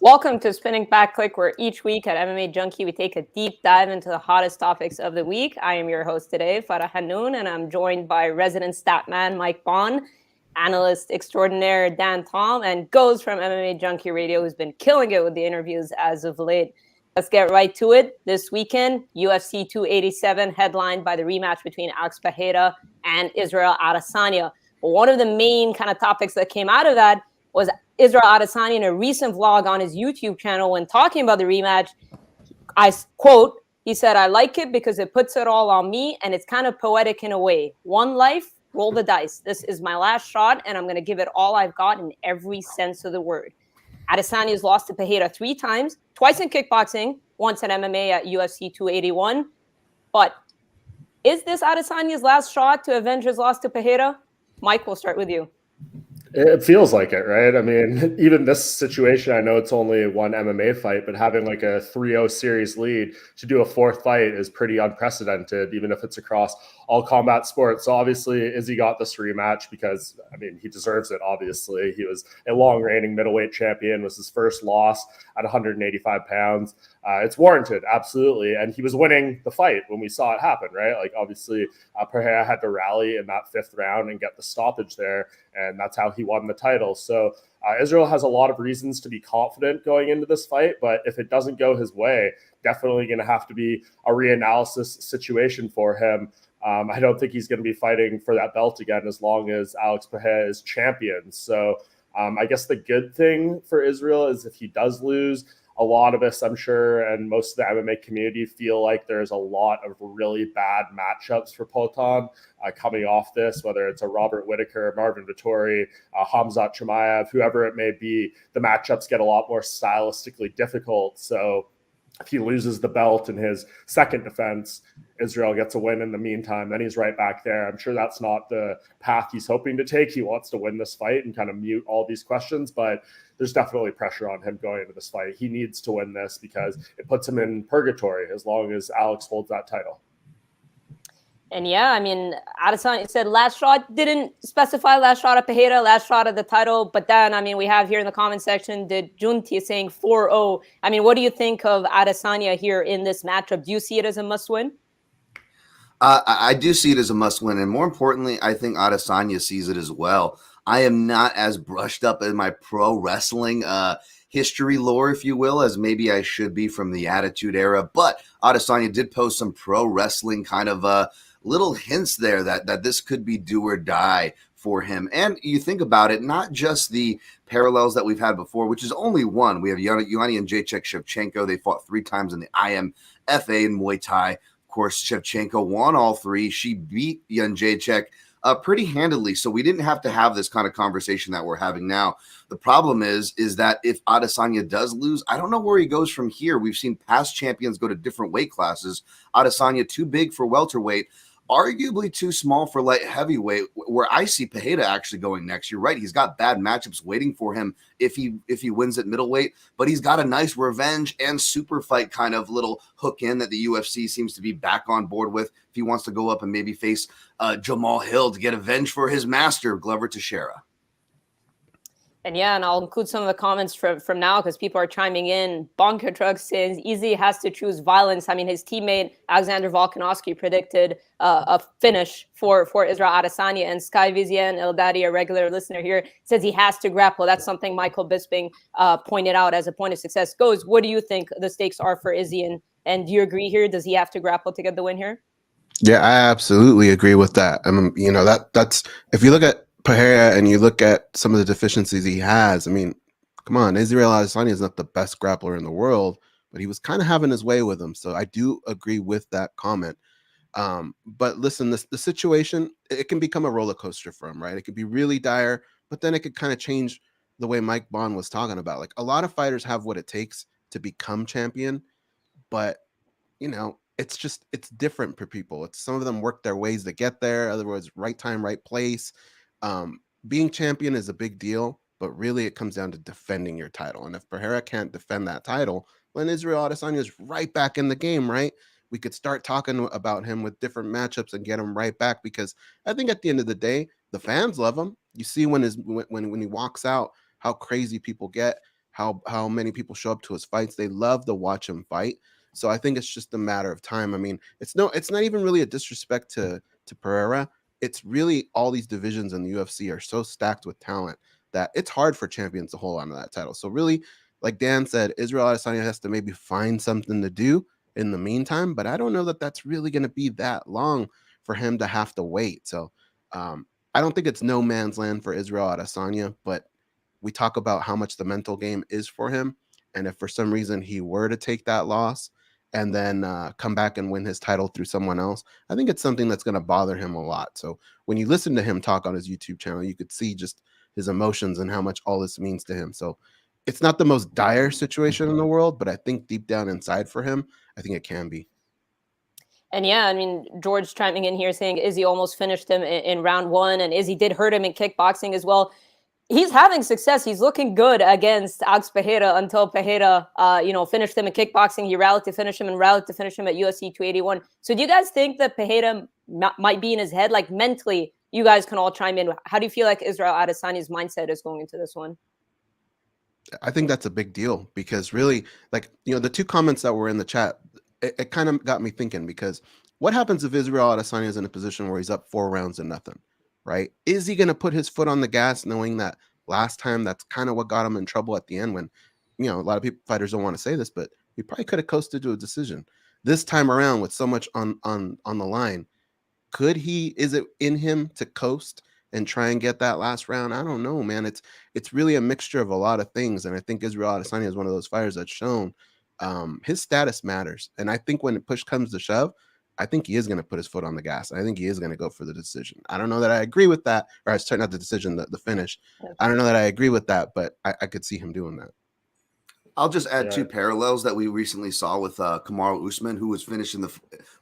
Welcome to Spinning Back Clique, where each week at MMA Junkie we take a deep dive into the hottest topics of the week. I am your host today, Farah Hanoun, and I'm joined by resident statman Mike Bond, analyst extraordinaire Dan Tom, and Goes from MMA Junkie Radio, who's been killing it with the interviews as of late. Let's get right to it. This weekend, UFC 287, headlined by the rematch between Alex Pereira and Israel Adesanya. But one of the main kind of topics that came out of that was Israel Adesanya in a recent vlog on his YouTube channel when talking about the rematch. I quote, he said, "I like it because it puts it all on me and it's kind of poetic in a way. One life, roll the dice. This is my last shot and I'm going to give it all I've got in every sense of the word." Adesanya has lost to Pereira 3 times, twice in kickboxing, once in MMA at UFC 281. But is this Adesanya's last shot to avenge his loss to Pereira? Mike, we'll start with you. It feels like it, right? I mean, even this situation, I know it's only one MMA fight, but having like a 3-0 series lead to do a fourth fight is pretty unprecedented, even if it's across all combat sports. So obviously, Izzy got this rematch because, I mean, he deserves it, obviously. He was a long-reigning middleweight champion, was his first loss at 185 pounds. It's warranted, absolutely. And he was winning the fight when we saw it happen, right? Like, obviously, Pereira had to rally in that 5th round and get the stoppage there, and that's how he won the title. So Israel has a lot of reasons to be confident going into this fight, but if it doesn't go his way, definitely going to have to be a reanalysis situation for him. I don't think he's going to be fighting for that belt again as long as Alex Pereira is champion. So I guess the good thing for Israel is if he does lose, a lot of us, I'm sure, and most of the MMA community feel like there's a lot of really bad matchups for Poatan coming off this, whether it's a Robert Whittaker, Marvin Vettori, Khamzat Chimaev, whoever it may be. The matchups get a lot more stylistically difficult. So if he loses the belt in his second defense, Israel gets a win in the meantime, then he's right back there. I'm sure that's not the path he's hoping to take. He wants to win this fight and kind of mute all these questions, but there's definitely pressure on him going into this fight. He needs to win this because it puts him in purgatory as long as Alex holds that title. And yeah, I mean, Adesanya said last shot, didn't specify last shot at Pereira, last shot at the title. But then, I mean, we have here in the comment section, did Junti saying 4-0. I mean, what do you think of Adesanya here in this matchup? Do you see it as a must-win? I do see it as a must-win. And more importantly, I think Adesanya sees it as well. I am not as brushed up in my pro wrestling history lore, if you will, as maybe I should be from the Attitude Era. But Adesanya did post some pro wrestling kind of little hints there that this could be do or die for him. And you think about it, not just the parallels that we've had before, which is only one. We have Yanni and Jacek Shevchenko. They fought 3 times in the IMFA in Muay Thai. Of course, Shevchenko won all 3. She beat Jan Jacek pretty handily. So we didn't have to have this kind of conversation that we're having now. The problem is that if Adesanya does lose, I don't know where he goes from here. We've seen past champions go to different weight classes. Adesanya too big for welterweight, arguably too small for light heavyweight, where I see Pereira actually going next. You're right. He's got bad matchups waiting for him if he wins at middleweight, but he's got a nice revenge and super fight kind of little hook in that the UFC seems to be back on board with if he wants to go up and maybe face Jamal Hill to get avenge for his master, Glover Teixeira. And yeah, and I'll include some of the comments from now because people are chiming in. Bonker Truck says Izzy has to choose violence. I mean, his teammate Alexander Volkanovski predicted a finish for Israel Adesanya, and Sky Vizian Eldadi, a regular listener here, says he has to grapple. That's something Michael Bisping pointed out as a point of success. Goes, what do you think the stakes are for Izzy, and do you agree here? Does he have to grapple to get the win here? Yeah, I absolutely agree with that. I mean, you know, that's if you look at Pereira and you look at some of the deficiencies he has, I mean, come on, Israel Adesanya is not the best grappler in the world, but he was kind of having his way with him. So I do agree with that comment. But listen, the situation, it can become a roller coaster for him, right? It could be really dire, but then it could kind of change the way Mike Bond was talking about. Like, a lot of fighters have what it takes to become champion, but you know, it's different for people. It's some of them work their ways to get there. Otherwise, right time, right place. Being champion is a big deal, but really it comes down to defending your title. And if Pereira can't defend that title, then Israel Adesanya is right back in the game, right? We could start talking about him with different matchups and get him right back, because I think at the end of the day, the fans love him. You see when he walks out, how crazy people get, how many people show up to his fights. They love to watch him fight. So I think it's just a matter of time. I mean, it's not even really a disrespect to Pereira. It's really all these divisions in the UFC are so stacked with talent that it's hard for champions to hold on to that title. So really, like Dan said, Israel Adesanya has to maybe find something to do in the meantime, but I don't know that that's really going to be that long for him to have to wait. So I don't think it's no man's land for Israel Adesanya, but we talk about how much the mental game is for him. And if for some reason he were to take that loss and then come back and win his title through someone else, I think it's something that's going to bother him a lot. So when you listen to him talk on his YouTube channel, you could see just his emotions and how much all this means to him. So it's not the most dire situation in the world, but I think deep down inside for him, I think it can be. And yeah, I mean, George chiming in here saying Izzy almost finished him in round one, and Izzy did hurt him in kickboxing as well. He's having success. He's looking good against Alex Pereira until Pereira, finished him in kickboxing. He rallied to finish him and rallied to finish him at UFC 281. So do you guys think that Pereira might be in his head? Like mentally, you guys can all chime in. How do you feel like Israel Adesanya's mindset is going into this one? I think that's a big deal because really, like, the two comments that were in the chat, it kind of got me thinking, because what happens if Israel Adesanya is in a position where he's up 4 rounds to nothing, right? Is he going to put his foot on the gas knowing that last time that's kind of what got him in trouble at the end when, a lot of fighters don't want to say this, but he probably could have coasted to a decision. This time around with so much on the line, is it in him to coast and try and get that last round? I don't know, man. It's really a mixture of a lot of things. And I think Israel Adesanya is one of those fighters that's shown his status matters. And I think when push comes to shove, I think he is going to put his foot on the gas. I think he is going to go for the decision. I don't know that I agree with that, or sorry, not the decision, the finish. I don't know that I agree with that, but I could see him doing that. I'll just add 2 parallels that we recently saw with Kamaru Usman, who was finishing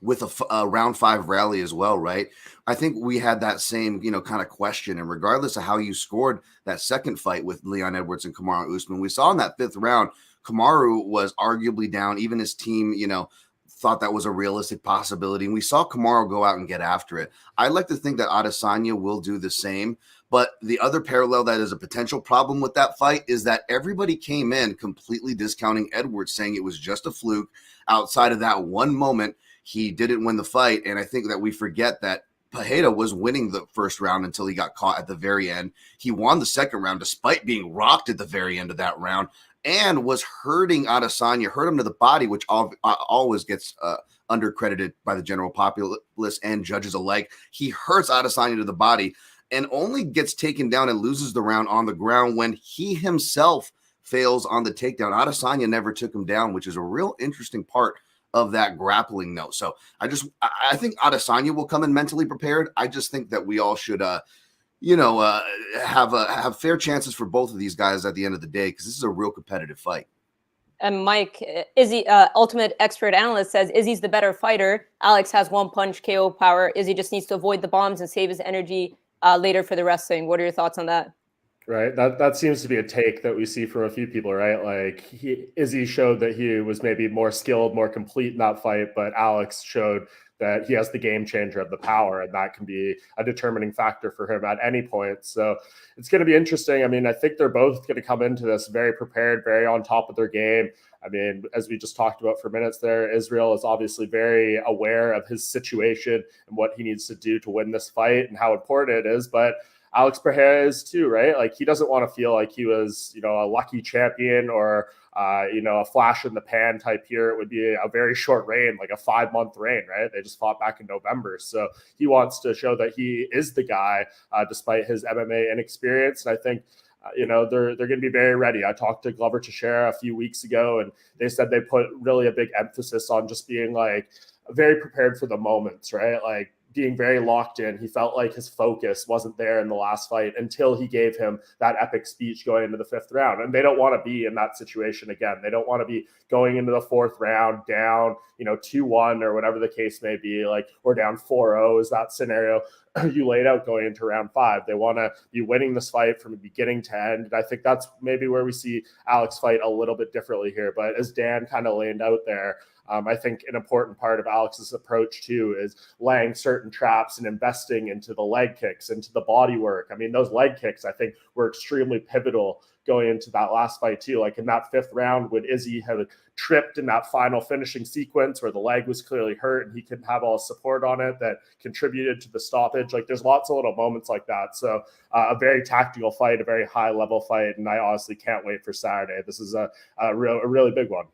with a round 5 rally as well, right? I think we had that same, kind of question. And regardless of how you scored that second fight with Leon Edwards and Kamaru Usman, we saw in that 5th round, Kamaru was arguably down. Even his team, thought that was a realistic possibility. And we saw Kamaru go out and get after it. I'd like to think that Adesanya will do the same. But the other parallel that is a potential problem with that fight is that everybody came in completely discounting Edwards, saying it was just a fluke. Outside of that one moment, he didn't win the fight. And I think that we forget that Pereira was winning the first round until he got caught at the very end. He won the second round despite being rocked at the very end of that round, and was hurting Adesanya, hurt him to the body, which always gets undercredited by the general populace and judges alike. He hurts Adesanya to the body and only gets taken down and loses the round on the ground when he himself fails on the takedown. Adesanya never took him down, which is a real interesting part of that grappling note. So I think Adesanya will come in mentally prepared. I just think that we all should have fair chances for both of these guys at the end of the day, because this is a real competitive fight. And Mike, Izzy, ultimate expert analyst, says Izzy's the better fighter. Alex has 1 punch KO power. Izzy just needs to avoid the bombs and save his energy later for the wrestling. What are your thoughts on that? Right. That seems to be a take that we see from a few people, right? Like Izzy showed that he was maybe more skilled, more complete in that fight, but Alex showed that he has the game changer of the power, and that can be a determining factor for him at any point. So it's going to be interesting. I mean, I think they're both going to come into this very prepared, very on top of their game. I mean, as we just talked about for minutes there, Israel is obviously very aware of his situation and what he needs to do to win this fight and how important it is. But Alex Pereira is too, right? Like, he doesn't want to feel like he was, a lucky champion or, a flash in the pan type here. It would be a very short reign, like a 5-month reign, right? They just fought back in November. So he wants to show that he is the guy, despite his MMA inexperience. And I think, they're going to be very ready. I talked to Glover Teixeira a few weeks ago, and they said they put really a big emphasis on just being like very prepared for the moments, right? Like, being very locked in. He felt like his focus wasn't there in the last fight until he gave him that epic speech going into the 5th round. And they don't want to be in that situation again. They don't want to be going into the 4th round down, 2-1 or whatever the case may be, like, or down 4-0 is that scenario you laid out going into round 5. They want to be winning this fight from beginning to end. And I think that's maybe where we see Alex fight a little bit differently here. But as Dan kind of laid out there, I think an important part of Alex's approach too is laying certain traps and investing into the leg kicks, into the body work. I mean, those leg kicks, I think, were extremely pivotal going into that last fight too. Like in that 5th round, when Izzy had tripped in that final finishing sequence where the leg was clearly hurt and he couldn't have all his support on it, that contributed to the stoppage. Like there's lots of little moments like that. So a very tactical fight, a very high level fight. And I honestly can't wait for Saturday. This is a really big one.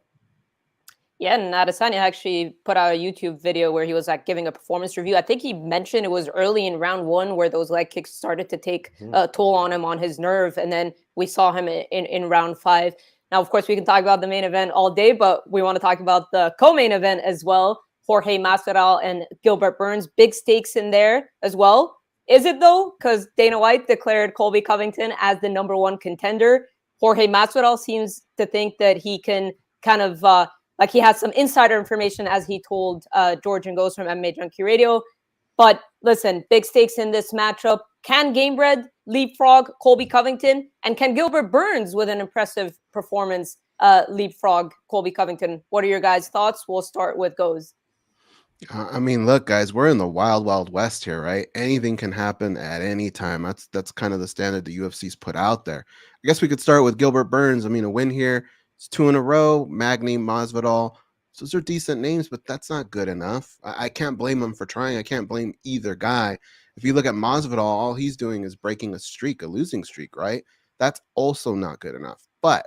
Yeah, and Adesanya actually put out a YouTube video where he was like giving a performance review. I think he mentioned it was early in round 1 where those leg kicks started to take a toll on him, on his nerve. And then we saw him in round 5. Now, of course, we can talk about the main event all day, but we want to talk about the co-main event as well. Jorge Masvidal and Gilbert Burns, big stakes in there as well. Is it though? Because Dana White declared Colby Covington as the #1 contender. Jorge Masvidal seems to think that he can kind of like he has some insider information, as he told George and Ghost from MMA Junkie Radio. But listen, big stakes in this matchup. Can Gamebred leapfrog Colby Covington? And can Gilbert Burns, with an impressive performance, leapfrog Colby Covington? What are your guys' thoughts? We'll start with Goes. I mean, look, guys, we're in the wild, wild west here, right? Anything can happen at any time. That's kind of the standard the UFC's put out there. I guess we could start with Gilbert Burns. I mean, a win here. It's 2 in a row. Magny, Masvidal. So those are decent names, but that's not good enough. I can't blame him for trying. I can't blame either guy. If you look at Masvidal, all he's doing is breaking a streak, a losing streak, right? That's also not good enough. But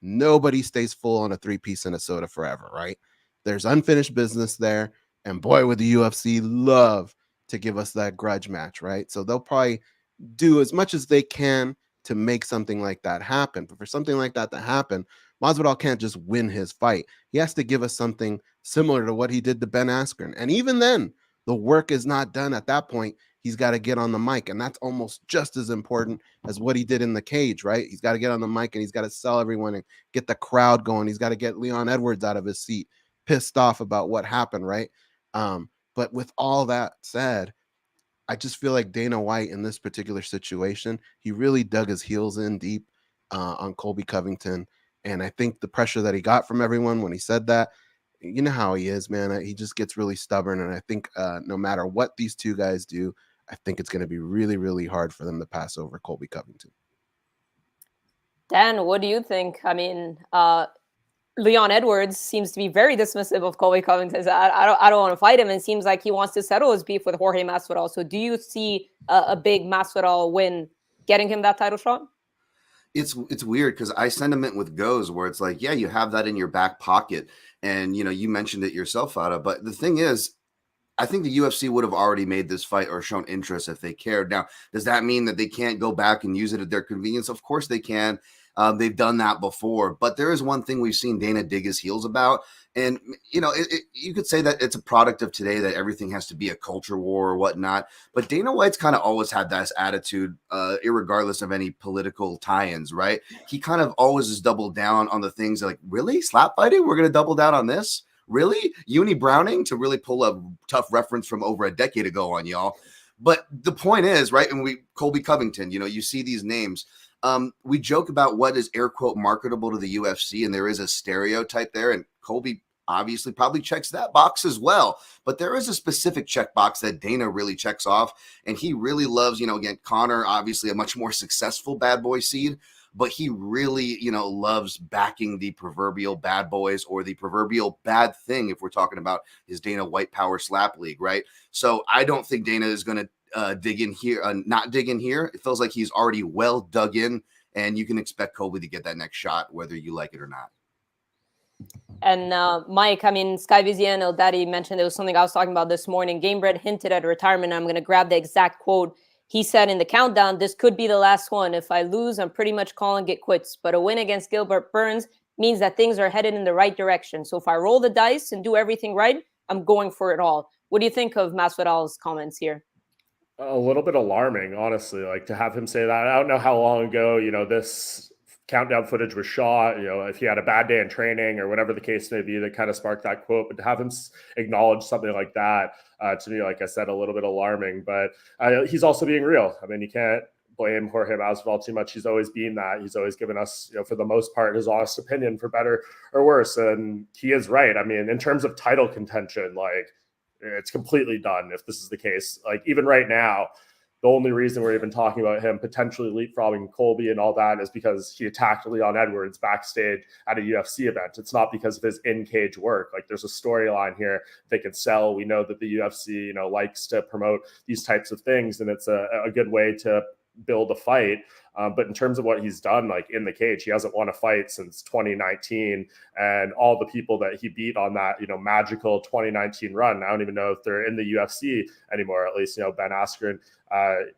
nobody stays full on a 3-piece and a soda forever, right? There's unfinished business there. And boy, would the UFC love to give us that grudge match, right? So they'll probably do as much as they can to make something like that happen. But for something like that to happen, Masvidal can't just win his fight. He has to give us something similar to what he did to Ben Askren. And even then, the work is not done at that point. He's got to get on the mic, and that's almost just as important as what he did in the cage, right? He's got to get on the mic, and he's got to sell everyone and get the crowd going. He's got to get Leon Edwards out of his seat, pissed off about what happened, right? But with all that said, I just feel like Dana White in this particular situation, he really dug his heels in deep on Colby Covington. And I think the pressure that he got from everyone when he said that, you know how he is, man. He just gets really stubborn. And I think no matter what these two guys do, I think it's going to be really, really hard for them to pass over Colby Covington. Dan, what do you think? I mean, Leon Edwards seems to be very dismissive of Colby Covington. I don't want to fight him. And it seems like he wants to settle his beef with Jorge Masvidal. So do you see a big Masvidal win getting him that title shot? It's weird because I sentiment with Goes where it's like, yeah, you have that in your back pocket. And, you know, you mentioned it yourself, Fada. But the thing is, I think the UFC would have already made this fight or shown interest if they cared. Now, does that mean that they can't go back and use it at their convenience? Of course they can. They've done that before. But there is one thing we've seen Dana dig his heels about. And, you know, you could say that it's a product of today that everything has to be a culture war or whatnot. But Dana White's kind of always had that attitude, irregardless of any political tie-ins, right? He kind of always is doubled down on the things like, really? Slap fighting? We're going to double down on this? Really? Uni Browning, to really pull a tough reference from over a decade ago on y'all. But the point is, right, and Colby Covington, you know, you see these names. We joke about what is air quote marketable to the UFC, and there is a stereotype there, and Colby obviously probably checks that box as well. But there is a specific checkbox that Dana really checks off, and he really loves, you know, again, Conor, obviously a much more successful bad boy seed, but he really, you know, loves backing the proverbial bad boys or the proverbial bad thing if we're talking about his Dana White Power Slap League, right? So I don't think Dana is going to dig in here, not dig in here. It feels like he's already well dug in, and you can expect Colby to get that next shot, whether you like it or not. And Mike, I mean, Sky Vizian, El Daddy mentioned it was something I was talking about this morning. Gamebred hinted at retirement. I'm going to grab the exact quote. He said in the countdown, "This could be the last one. If I lose, I'm pretty much calling it quits. But a win against Gilbert Burns means that things are headed in the right direction. So if I roll the dice and do everything right, I'm going for it all." What do you think of Masvidal's comments here? A little bit alarming, honestly, like to have him say that. I don't know how long ago, you know, this countdown footage was shot, you know, if he had a bad day in training or whatever the case may be that kind of sparked that quote, but to have him acknowledge something like that, to me, like I said, a little bit alarming, but he's also being real. I mean, you can't blame Jorge Masvidal too much. He's always been that. He's always given us, for the most part, his honest opinion, for better or worse. And he is right. I mean, in terms of title contention, like, it's completely done if this is the case. Like, even right now, the only reason we're even talking about him potentially leapfrogging Colby and all that is because he attacked Leon Edwards backstage at a UFC event. It's not because of his in-cage work. Like, there's a storyline here they can sell. We know that the UFC, likes to promote these types of things, and it's a good way to build a fight. But in terms of what he's done, like, in the cage, he hasn't won a fight since 2019, and all the people that he beat on that, magical 2019 run, I don't even know if they're in the UFC anymore. At least, Ben Askren,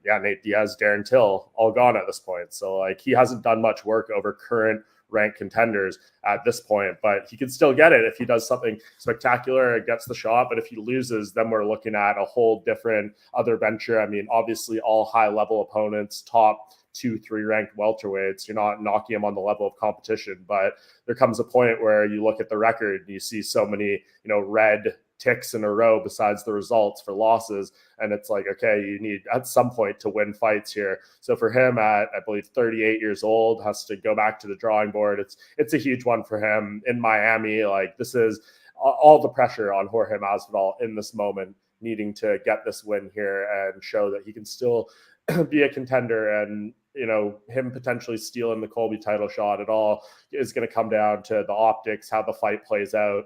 Nate Diaz, Darren Till, all gone at this point. So, like, he hasn't done much work over current ranked contenders at this point, but he can still get it if he does something spectacular and gets the shot. But if he loses, then we're looking at a whole different other venture. I mean, obviously all high level opponents, top 2-3 ranked welterweights, you're not knocking him on the level of competition, but there comes a point where you look at the record and you see so many, red ticks in a row besides the results for losses. And it's like, okay, you need at some point to win fights here. So for him at, I believe, 38 years old, has to go back to the drawing board. It's a huge one for him in Miami. Like, this is all the pressure on Jorge Masvidal in this moment, needing to get this win here and show that he can still be a contender. And him potentially stealing the Colby title shot, it all is going to come down to the optics, how the fight plays out.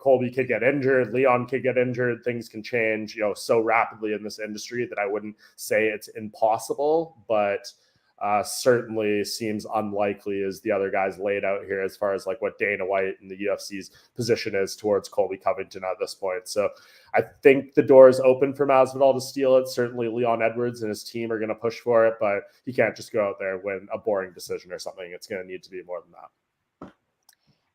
Colby could get injured, Leon could get injured, things can change, so rapidly in this industry that I wouldn't say it's impossible, but certainly seems unlikely as the other guys laid out here, as far as like what Dana White and the UFC's position is towards Colby Covington at this point. So I think the door is open for Masvidal to steal it. Certainly Leon Edwards and his team are going to push for it, but he can't just go out there and win a boring decision or something. It's going to need to be more than that.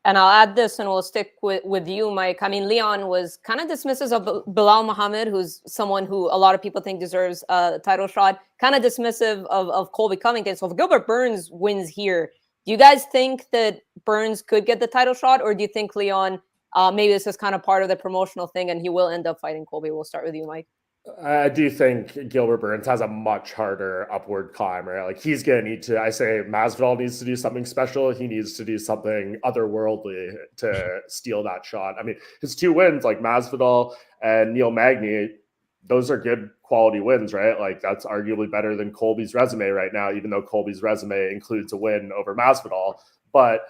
And I'll add this, and we'll stick with you, Mike. I mean, Leon was kind of dismissive of Bilal Muhammad, who's someone who a lot of people think deserves a title shot, kind of dismissive of Colby Covington. So if Gilbert Burns wins here, do you guys think that Burns could get the title shot, or do you think Leon, maybe this is kind of part of the promotional thing and he will end up fighting Colby? We'll start with you, Mike. I do think Gilbert Burns has a much harder upward climb, right? Like, he's going to need to, I say Masvidal needs to do something special. He needs to do something otherworldly to steal that shot. I mean, his 2 wins, like Masvidal and Neil Magny, those are good quality wins, right? Like, that's arguably better than Colby's resume right now, even though Colby's resume includes a win over Masvidal. But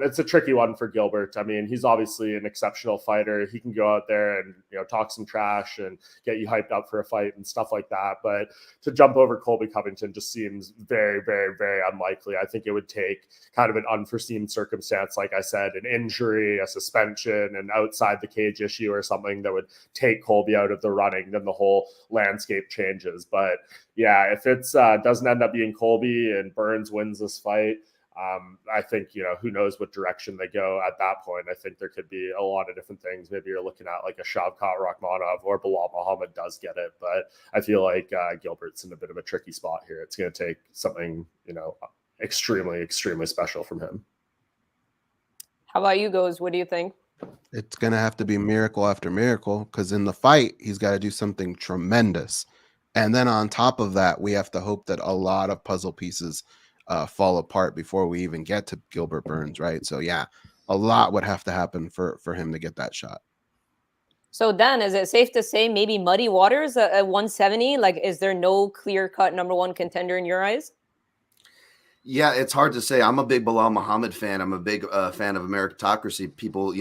it's a tricky one for Gilbert. I mean, he's obviously an exceptional fighter. He can go out there and, talk some trash and get you hyped up for a fight and stuff like that. But to jump over Colby Covington just seems very, very, very unlikely. I think it would take kind of an unforeseen circumstance, like I said, an injury, a suspension, an outside the cage issue or something that would take Colby out of the running. Then the whole landscape changes. But yeah, if it's doesn't end up being Colby and Burns wins this fight, I think, who knows what direction they go at that point. I think there could be a lot of different things. Maybe you're looking at like a Shavkat Rakhmonov, or Bilal Muhammad does get it. But I feel like Gilbert's in a bit of a tricky spot here. It's going to take something, extremely, extremely special from him. How about you, Goes? What do you think? It's going to have to be miracle after miracle, because in the fight, he's got to do something tremendous. And then on top of that, we have to hope that a lot of puzzle pieces fall apart before we even get to Gilbert Burns, right? So yeah, a lot would have to happen for him to get that shot. So Dan, is it safe to say maybe muddy waters at 170? Like, is there no clear-cut number 1 contender in your eyes? Yeah, it's hard to say. I'm a big Bilal Muhammad fan. I'm a big fan of meritocracy, people,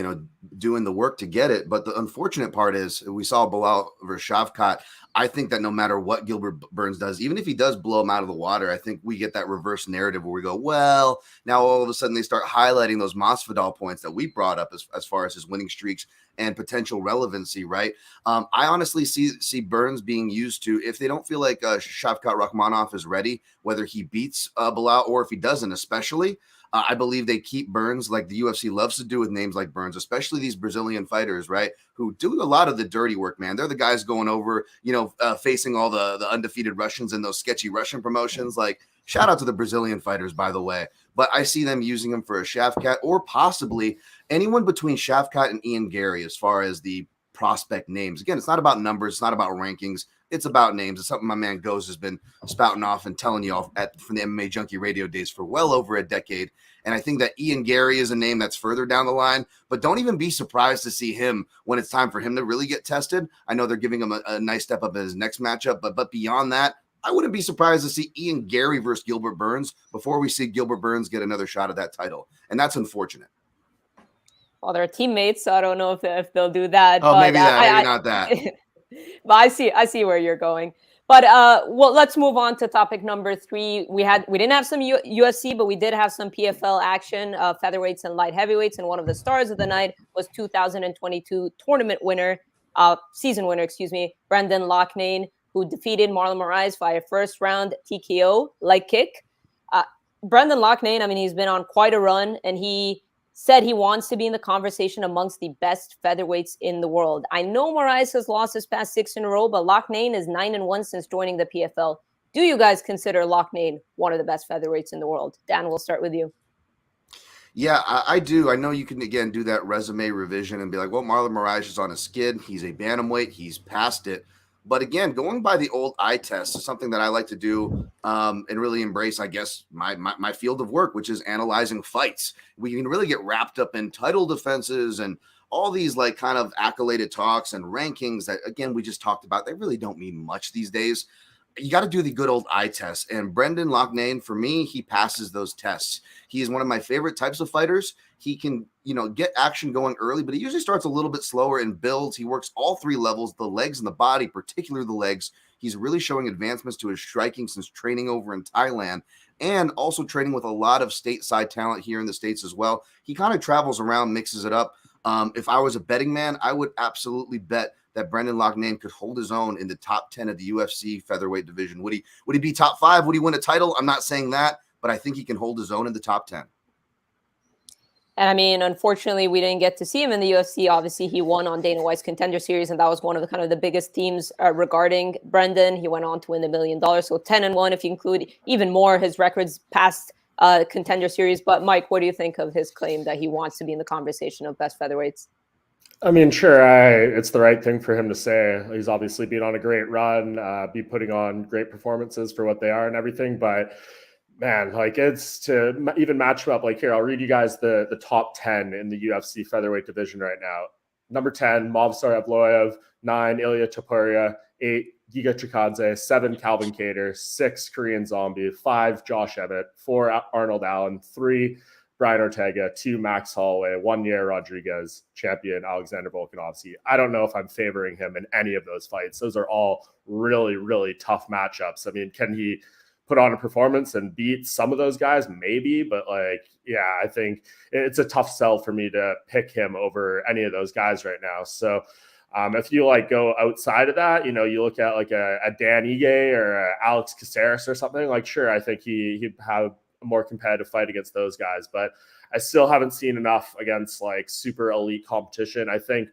doing the work to get it. But the unfortunate part is we saw Bilal versus Shavkat. I think that no matter what Gilbert Burns does, even if he does blow him out of the water, I think we get that reverse narrative where we go, well, now all of a sudden they start highlighting those Masvidal points that we brought up as far as his winning streaks and potential relevancy, right? I honestly see Burns being used to, if they don't feel like Shavkat Rakhmonov is ready, whether he beats Bilal or if he doesn't, especially, I believe they keep Burns like the UFC loves to do with names like Burns, especially these Brazilian fighters, right? Who do a lot of the dirty work, man. They're the guys going over, facing all the undefeated Russians in those sketchy Russian promotions. Like, shout out to the Brazilian fighters, by the way. But I see them using him for a Shavkat, or possibly anyone between Shavkat and Ian Gary as far as the prospect names. Again, it's not about numbers. It's not about rankings. It's about names. It's something my man Goes has been spouting off and telling you all from the MMA Junkie radio days for well over a decade. And I think that Ian Gary is a name that's further down the line, but don't even be surprised to see him when it's time for him to really get tested. I know they're giving him a nice step up in his next matchup, but beyond that, I wouldn't be surprised to see Ian Gary versus Gilbert Burns before we see Gilbert Burns get another shot at that title. And that's unfortunate. Well, they're teammates, so I don't know if they'll do that. Oh, but, maybe that, maybe not that. But I see where you're going. But well, let's move on to topic number 3. We didn't have some UFC, but we did have some PFL action, featherweights and light heavyweights. And one of the stars of the night was 2022 tournament winner, season winner, Brendan Loughnane, who defeated Marlon Moraes via first round TKO leg kick. Brendan Loughnane, I mean, he's been on quite a run, and he said he wants to be in the conversation amongst the best featherweights in the world. I know Moraes has lost his past 6 in a row, but Loughnane is 9-1 since joining the PFL. Do you guys consider Loughnane one of the best featherweights in the world? Dan, we'll start with you. Yeah, I do. I know you can, again, do that resume revision and be like, well, Marlon Moraes is on a skid. He's a bantamweight. He's past it. But again, going by the old eye test is something that I like to do and really embrace, I guess, my field of work, which is analyzing fights. We can really get wrapped up in title defenses and all these like kind of accoladed talks and rankings that, again, we just talked about. They really don't mean much these days. You got to do the good old eye test. And Brendan Loughnane, for me, he passes those tests. He is one of my favorite types of fighters. He can, get action going early, but he usually starts a little bit slower and builds. He works all 3 levels, the legs and the body, particularly the legs. He's really showing advancements to his striking since training over in Thailand and also training with a lot of stateside talent here in the States as well. He kind of travels around, mixes it up. If I was a betting man, I would absolutely bet that Brendan Loughnane could hold his own in the top 10 of the UFC featherweight division. Would he be top 5? Would he win a title? I'm not saying that, but I think he can hold his own in the top 10. And I mean, unfortunately, we didn't get to see him in the UFC. Obviously, he won on Dana White's Contender Series, and that was one of the kind of the biggest themes regarding Brendan. He went on to win $1 million, so 10-1 if you include even more his records past Contender Series. But Mike, what do you think of his claim that he wants to be in the conversation of best featherweights? I mean, sure, it's the right thing for him to say. He's obviously been on a great run, be putting on great performances for what they are and everything, but man, like it's to even match them up. Like here, I'll read you guys the top 10 in the UFC featherweight division right now. Number 10, Movsar Evloev. 9, Ilya Topuria. 8, Giga Chikadze. 7, Calvin Kattar. 6, Korean Zombie. 5, Josh Emmett. 4, Arnold Allen. 3, Brian Ortega. 2, Max Holloway. 1, Yair Rodriguez. Champion Alexander Volkanovski. I don't know if I'm favoring him in any of those fights. Those are all really, really tough matchups. I mean, can he put on a performance and beat some of those guys? Maybe, but like, yeah, I think it's a tough sell for me to pick him over any of those guys right now. So if you like go outside of that, you look at like a Dan Ige or a Alex Caceres or something, like, sure, I think he'd have a more competitive fight against those guys, but I still haven't seen enough against like super elite competition. I think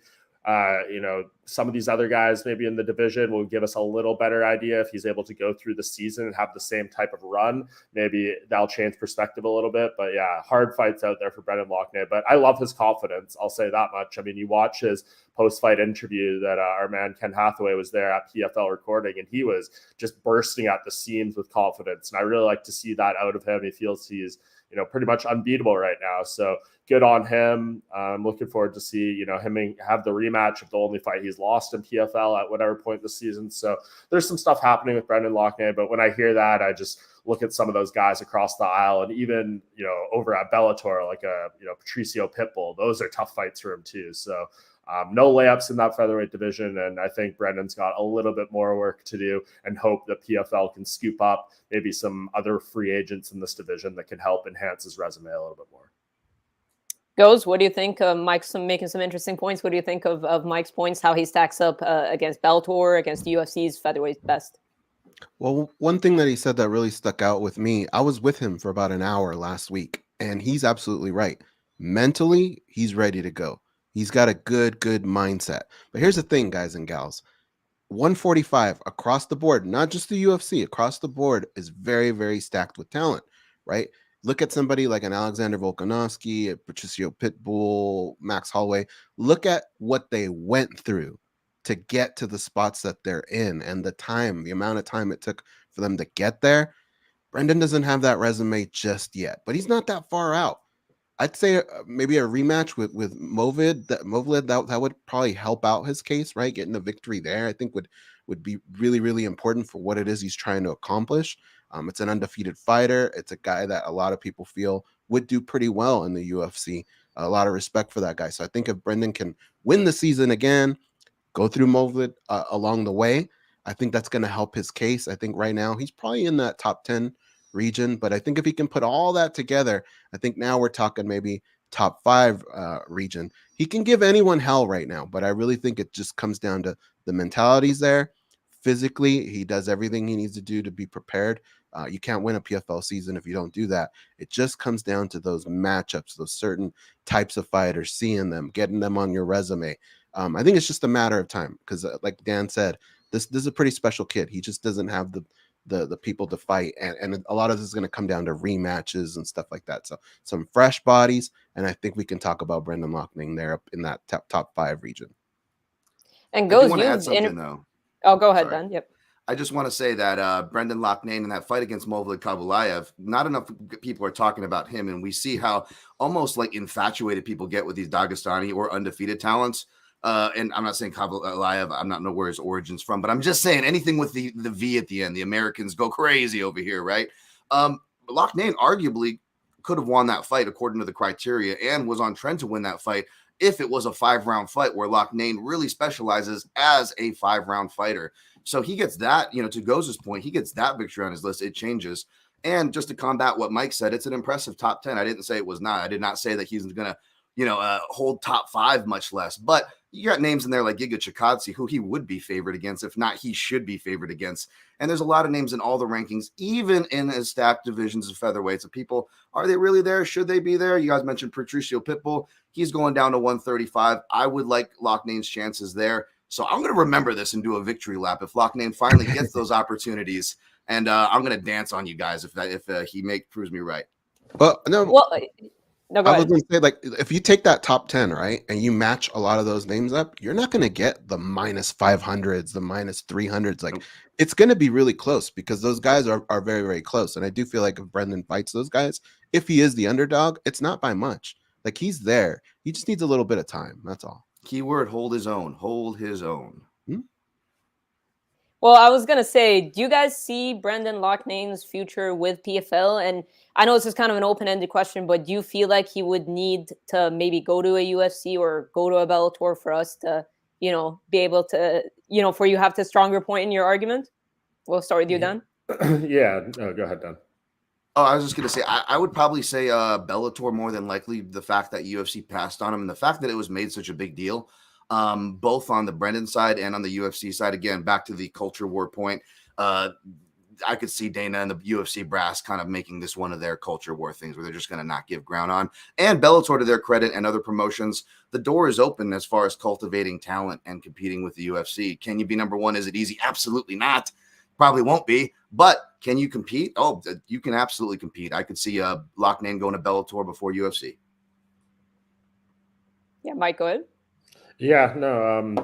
some of these other guys maybe in the division will give us a little better idea if he's able to go through the season and have the same type of run. Maybe that'll change perspective a little bit. But yeah, hard fights out there for Brendan Loughnane. But I love his confidence. I'll say that much. I mean, you watch his post-fight interview that our man Ken Hathaway was there at PFL recording, and he was just bursting at the seams with confidence. And I really like to see that out of him. He feels he's pretty much unbeatable right now. So good on him. I'm looking forward to see, him have the rematch of the only fight he's lost in PFL at whatever point this season. So there's some stuff happening with Brendan Loughnane, but when I hear that, I just look at some of those guys across the aisle, and even, over at Bellator, like Patricio Pitbull, those are tough fights for him too. So no layups in that featherweight division, and I think Brendan's got a little bit more work to do, and hope that PFL can scoop up maybe some other free agents in this division that can help enhance his resume a little bit more. Goes, what do you think? Mike's making some interesting points. What do you think of Mike's points, how he stacks up against Bellator, against the UFC's featherweight best? Well, one thing that he said that really stuck out with me, I was with him for about an hour last week, and he's absolutely right. Mentally, he's ready to go. He's got a good mindset. But here's the thing, guys and gals. 145 across the board, not just the UFC, across the board is very, very stacked with talent, right? Look at somebody like an Alexander Volkanovski, a Patricio Pitbull, Max Holloway. Look at what they went through to get to the spots that they're in, and the amount of time it took for them to get there. Brendan doesn't have that resume just yet, but he's not that far out. I'd say maybe a rematch with Movlid. That would probably help out his case, right? Getting a victory there, I think would be really, really important for what it is he's trying to accomplish. It's an undefeated fighter. It's a guy that a lot of people feel would do pretty well in the UFC. A lot of respect for that guy. So I think if Brendan can win the season again, go through Movlid along the way, I think that's going to help his case. I think right now he's probably in that top 10 region, but I think if he can put all that together, I think now we're talking maybe top 5 region. He can give anyone hell right now, but I really think it just comes down to the mentalities there. Physically, he does everything he needs to do to be prepared. You can't win a PFL season if you don't do that. It just comes down to those matchups, those certain types of fighters, seeing them, getting them on your resume. I think it's just a matter of time because, like Dan said, this is a pretty special kid. He just doesn't have the people to fight, and a lot of this is going to come down to rematches and stuff like that. So some fresh bodies, and I think we can talk about Brendan Loughnane there up in that top 5 region. And I do goes, want to add something though. Oh, go ahead, Sorry. Dan. Yep. I just want to say that Brendan Loughnane in that fight against Movlid Kavulaev, not enough people are talking about him, and we see how almost like infatuated people get with these Dagestani or undefeated talents. And I'm not saying Kavulaev, I'm not know where his origins from, but I'm just saying anything with the V at the end, the Americans go crazy over here, right? Loughnane arguably could have won that fight according to the criteria and was on trend to win that fight if it was a 5-round fight where Loughnane really specializes as a 5-round fighter. So he gets that, to Goz's point, he gets that victory on his list. It changes. And just to combat what Mike said, it's an impressive top 10. I didn't say it was not. I did not say that he's going to, hold top 5, much less. But you got names in there like Giga Chikadze, who he would be favored against. If not, he should be favored against. And there's a lot of names in all the rankings, even in his stacked divisions of featherweights. Of people, are they really there? Should they be there? You guys mentioned Patricio Pitbull. He's going down to 135. I would like Loughnane's chances there. So I'm going to remember this and do a victory lap if Loughnane finally gets those opportunities. And I'm going to dance on you guys if he proves me right. But no. Well, no, go I ahead. was going to say, like, if you take that top 10, right, and you match a lot of those names up, you're not going to get the minus 500s, the minus 300s. Like, it's going to be really close because those guys are very, very close. And I do feel like if Brendan fights those guys, if he is the underdog, it's not by much. Like, he's there. He just needs a little bit of time. That's all. Keyword, hold his own. Hold his own. Well, I was going to say, do you guys see Brendan Loughnane's future with PFL? And I know this is kind of an open-ended question, but do you feel like he would need to maybe go to a UFC or go to a Bellator for us to, be able to, for you have the stronger point in your argument? We'll start with you, Dan. Yeah. No, go ahead, Dan. Oh, I was just going to say, I would probably say Bellator more than likely. The fact that UFC passed on him and the fact that it was made such a big deal, both on the Brendan side and on the UFC side. Again, back to the culture war point. I could see Dana and the UFC brass kind of making this one of their culture war things where they're just going to not give ground on. And Bellator, to their credit, and other promotions, the door is open as far as cultivating talent and competing with the UFC. Can you be number one? Is it easy? Absolutely not. Probably won't be. But can you compete? Oh, you can absolutely compete. I could see Loughnane going to Bellator before UFC. Yeah, Mike, go ahead. Yeah, no,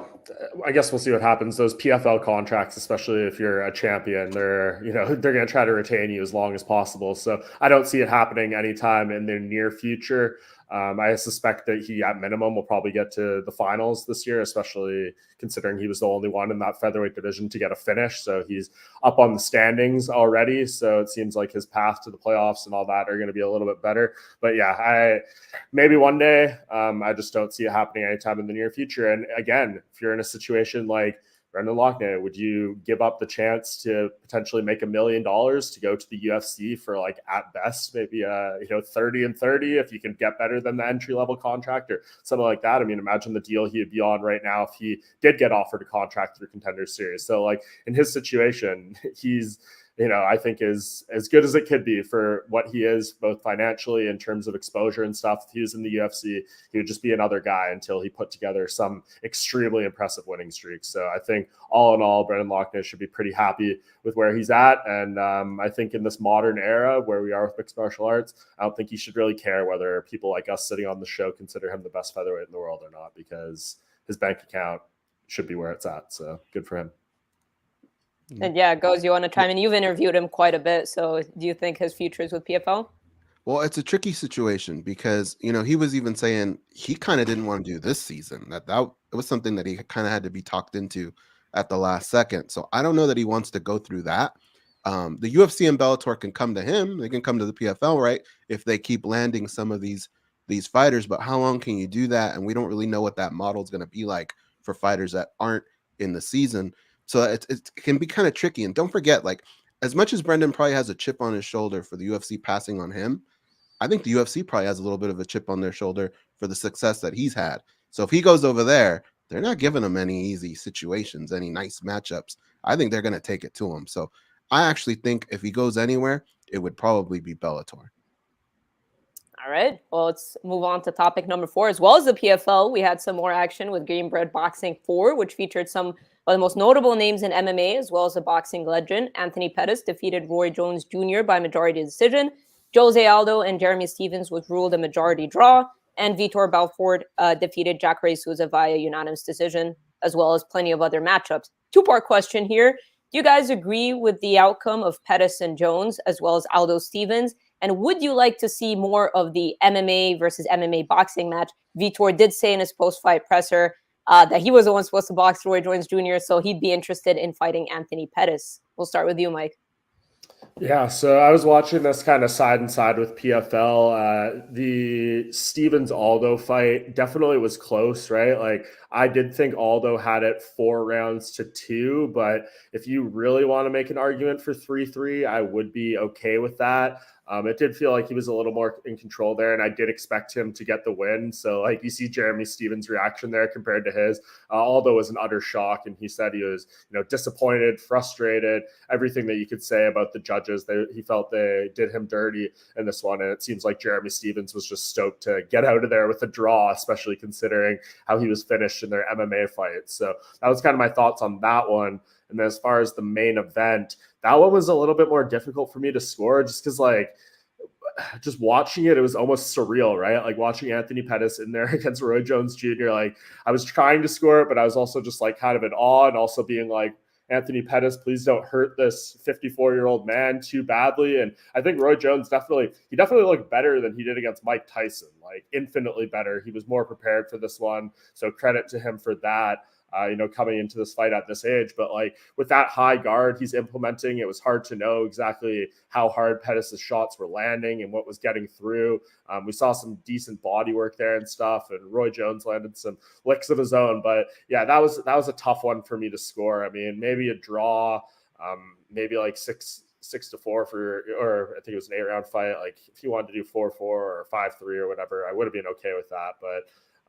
I guess we'll see what happens. Those PFL contracts, especially if you're a champion, they're going to try to retain you as long as possible. So I don't see it happening anytime in the near future. I suspect that he, at minimum, will probably get to the finals this year, especially considering he was the only one in that featherweight division to get a finish. So he's up on the standings already. So it seems like his path to the playoffs and all that are going to be a little bit better. But yeah, maybe one day. I just don't see it happening anytime in the near future. And again, if you're in a situation like Brendan Loughnane, would you give up the chance to potentially make $1 million to go to the UFC for, like, at best maybe 30 and 30 if you can get better than the entry level contract or something like that? I mean, imagine the deal he would be on right now if he did get offered a contract through Contender Series. So, like, in his situation, he's I think is as good as it could be for what he is, both financially in terms of exposure and stuff. If he was in the UFC, he would just be another guy until he put together some extremely impressive winning streak. So I think all in all, Brendan Loughnane should be pretty happy with where he's at. And I think in this modern era where we are with mixed martial arts, I don't think he should really care whether people like us sitting on the show consider him the best featherweight in the world or not, because his bank account should be where it's at. So good for him. And yeah, Goes, you want to chime in? You've interviewed him quite a bit. So do you think his future is with PFL? Well, it's a tricky situation because, he was even saying he kind of didn't want to do this season. That it was something that he kind of had to be talked into at the last second. So I don't know that he wants to go through that. The UFC and Bellator can come to him. They can come to the PFL, right? If they keep landing some of these fighters. But how long can you do that? And we don't really know what that model is going to be like for fighters that aren't in the season. So it can be kind of tricky. And don't forget, like, as much as Brendan probably has a chip on his shoulder for the UFC passing on him, I think the UFC probably has a little bit of a chip on their shoulder for the success that he's had. So if he goes over there, they're not giving him any easy situations, any nice matchups. I think they're going to take it to him. So I actually think if he goes anywhere, it would probably be Bellator. All right. Well, let's move on to topic number 4. As well as the PFL, we had some more action with Gamebred Boxing 4, which featured some of the most notable names in MMA, as well as a boxing legend. Anthony Pettis defeated Roy Jones Jr. by majority decision. Jose Aldo and Jeremy Stevens was ruled a majority draw. And Vitor Belfort defeated Jacare Souza via unanimous decision, as well as plenty of other matchups. 2-part question here. Do you guys agree with the outcome of Pettis and Jones, as well as Aldo Stevens? And would you like to see more of the MMA versus MMA boxing match? Vitor did say in his post-fight presser that he was the one supposed to box Roy Jones Jr., so he'd be interested in fighting Anthony Pettis. We'll start with you, Mike. Yeah, so I was watching this kind of side and side with PFL. The Stevens-Aldo fight definitely was close, right? Like, I did think Aldo had it 4 rounds to 2, but if you really want to make an argument for 3-3, I would be okay with that. It did feel like he was a little more in control there, and I did expect him to get the win. So, like, you see Jeremy Stevens' reaction there compared to his. Aldo was an utter shock, and he said he was, disappointed, frustrated, everything that you could say about the judges. He felt they did him dirty in this one, and it seems like Jeremy Stevens was just stoked to get out of there with a draw, especially considering how he was finished in their MMA fights. So that was kind of my thoughts on that one. And then as far as the main event, that one was a little bit more difficult for me to score just because, like, just watching it, it was almost surreal, right? Like watching Anthony Pettis in there against Roy Jones Jr. Like, I was trying to score it, but I was also just like kind of in awe and also being like, Anthony Pettis, please don't hurt this 54-year-old man too badly. And I think Roy Jones definitely looked better than he did against Mike Tyson, like infinitely better. He was more prepared for this one. So credit to him for that. Coming into this fight at this age. But like with that high guard he's implementing, it was hard to know exactly how hard Pettis' shots were landing and what was getting through. We saw some decent body work there and stuff, and Roy Jones landed some licks of his own. But yeah, that was a tough one for me to score. I mean, maybe a draw, maybe like 6-4 or I think it was an 8-round fight. Like if you wanted to do 4-4 or 5-3 or whatever, I would have been okay with that. But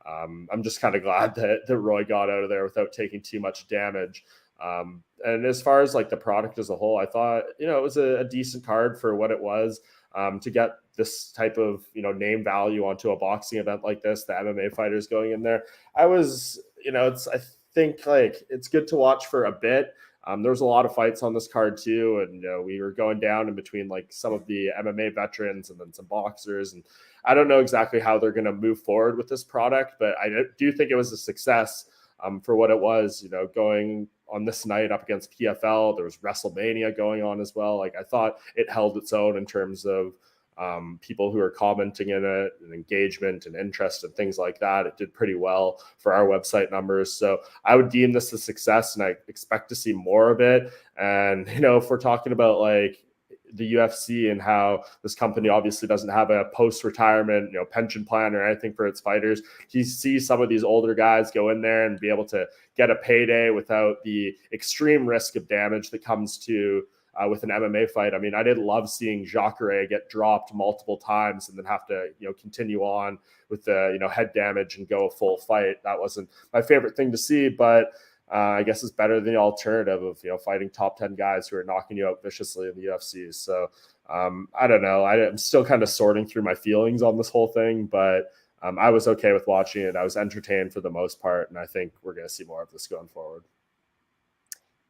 I'm just kind of glad that Roy got out of there without taking too much damage. And as far as like the product as a whole, I thought, it was a decent card for what it was. To get this type of, name value onto a boxing event like this, the MMA fighters going in there, I think like it's good to watch for a bit. There was a lot of fights on this card too. And, we were going down in between like some of the MMA veterans and then some boxers. And I don't know exactly how they're going to move forward with this product, but I do think it was a success for what it was, going on this night up against PFL. There was WrestleMania going on as well. Like I thought it held its own in terms of people who are commenting in it and engagement and interest and things like that. It did pretty well for our website numbers. So I would deem this a success and I expect to see more of it. And, if we're talking about like the UFC and how this company obviously doesn't have a post-retirement, pension plan or anything for its fighters, you see some of these older guys go in there and be able to get a payday without the extreme risk of damage that comes to with an MMA fight. I mean, I did love seeing Jacare get dropped multiple times and then have to, continue on with the, head damage and go a full fight. That wasn't my favorite thing to see, but I guess is better than the alternative of, fighting top 10 guys who are knocking you out viciously in the UFC. So I don't know. I'm still kind of sorting through my feelings on this whole thing, but I was okay with watching it. I was entertained for the most part, and I think we're going to see more of this going forward.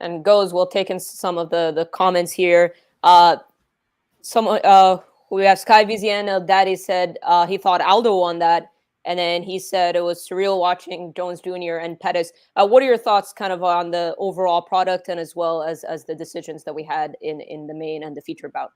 And we'll take in some of the comments here. Someone we have Sky Viziano Daddy said he thought Aldo won that, and then he said it was surreal watching Jones Jr. and Pettis. What are your thoughts kind of on the overall product and as well as the decisions that we had in the main and the feature bout?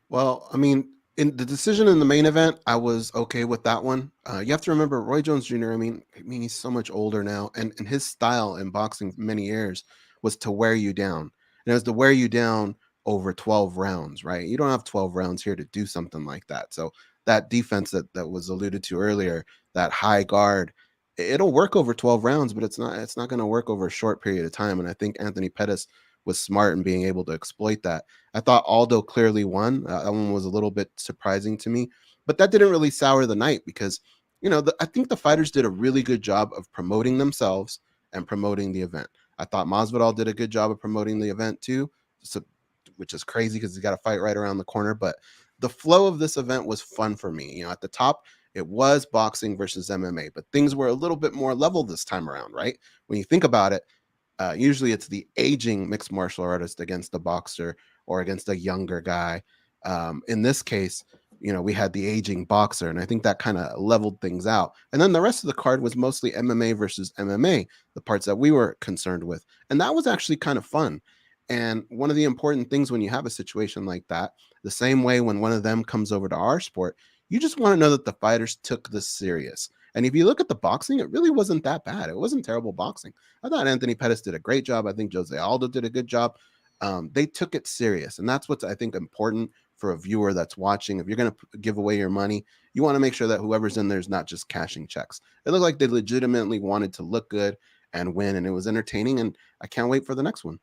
Well, I mean, in the decision in the main event, I was okay with that one. You have to remember Roy Jones Jr. I mean, he's so much older now, and his style in boxing for many years was to wear you down, and it was to wear you down over 12 rounds, right? You don't have 12 rounds here to do something like that. So that defense that was alluded to earlier, that high guard, it'll work over 12 rounds, but it's not going to work over a short period of time. And I think Anthony Pettis was smart in being able to exploit that. I thought Aldo clearly won. That one was a little bit surprising to me, but that didn't really sour the night because, I think the fighters did a really good job of promoting themselves and promoting the event. I thought Masvidal did a good job of promoting the event too, which is crazy because he's got a fight right around the corner. But the flow of this event was fun for me. At the top, it was boxing versus MMA, but things were a little bit more level this time around, right? When you think about it, usually it's the aging mixed martial artist against a boxer or against a younger guy. In this case, we had the aging boxer, and I think that kind of leveled things out. And then the rest of the card was mostly MMA versus MMA, the parts that we were concerned with. And that was actually kind of fun. And one of the important things when you have a situation like that, the same way when one of them comes over to our sport, you just want to know that the fighters took this serious. And if you look at the boxing, it really wasn't that bad. It wasn't terrible boxing. I thought Anthony Pettis did a great job. I think Jose Aldo did a good job. They took it serious. And that's what's, I think, important for a viewer that's watching. If you're going to give away your money, you want to make sure that whoever's in there is not just cashing checks. It looked like they legitimately wanted to look good and win, and it was entertaining. And I can't wait for the next one.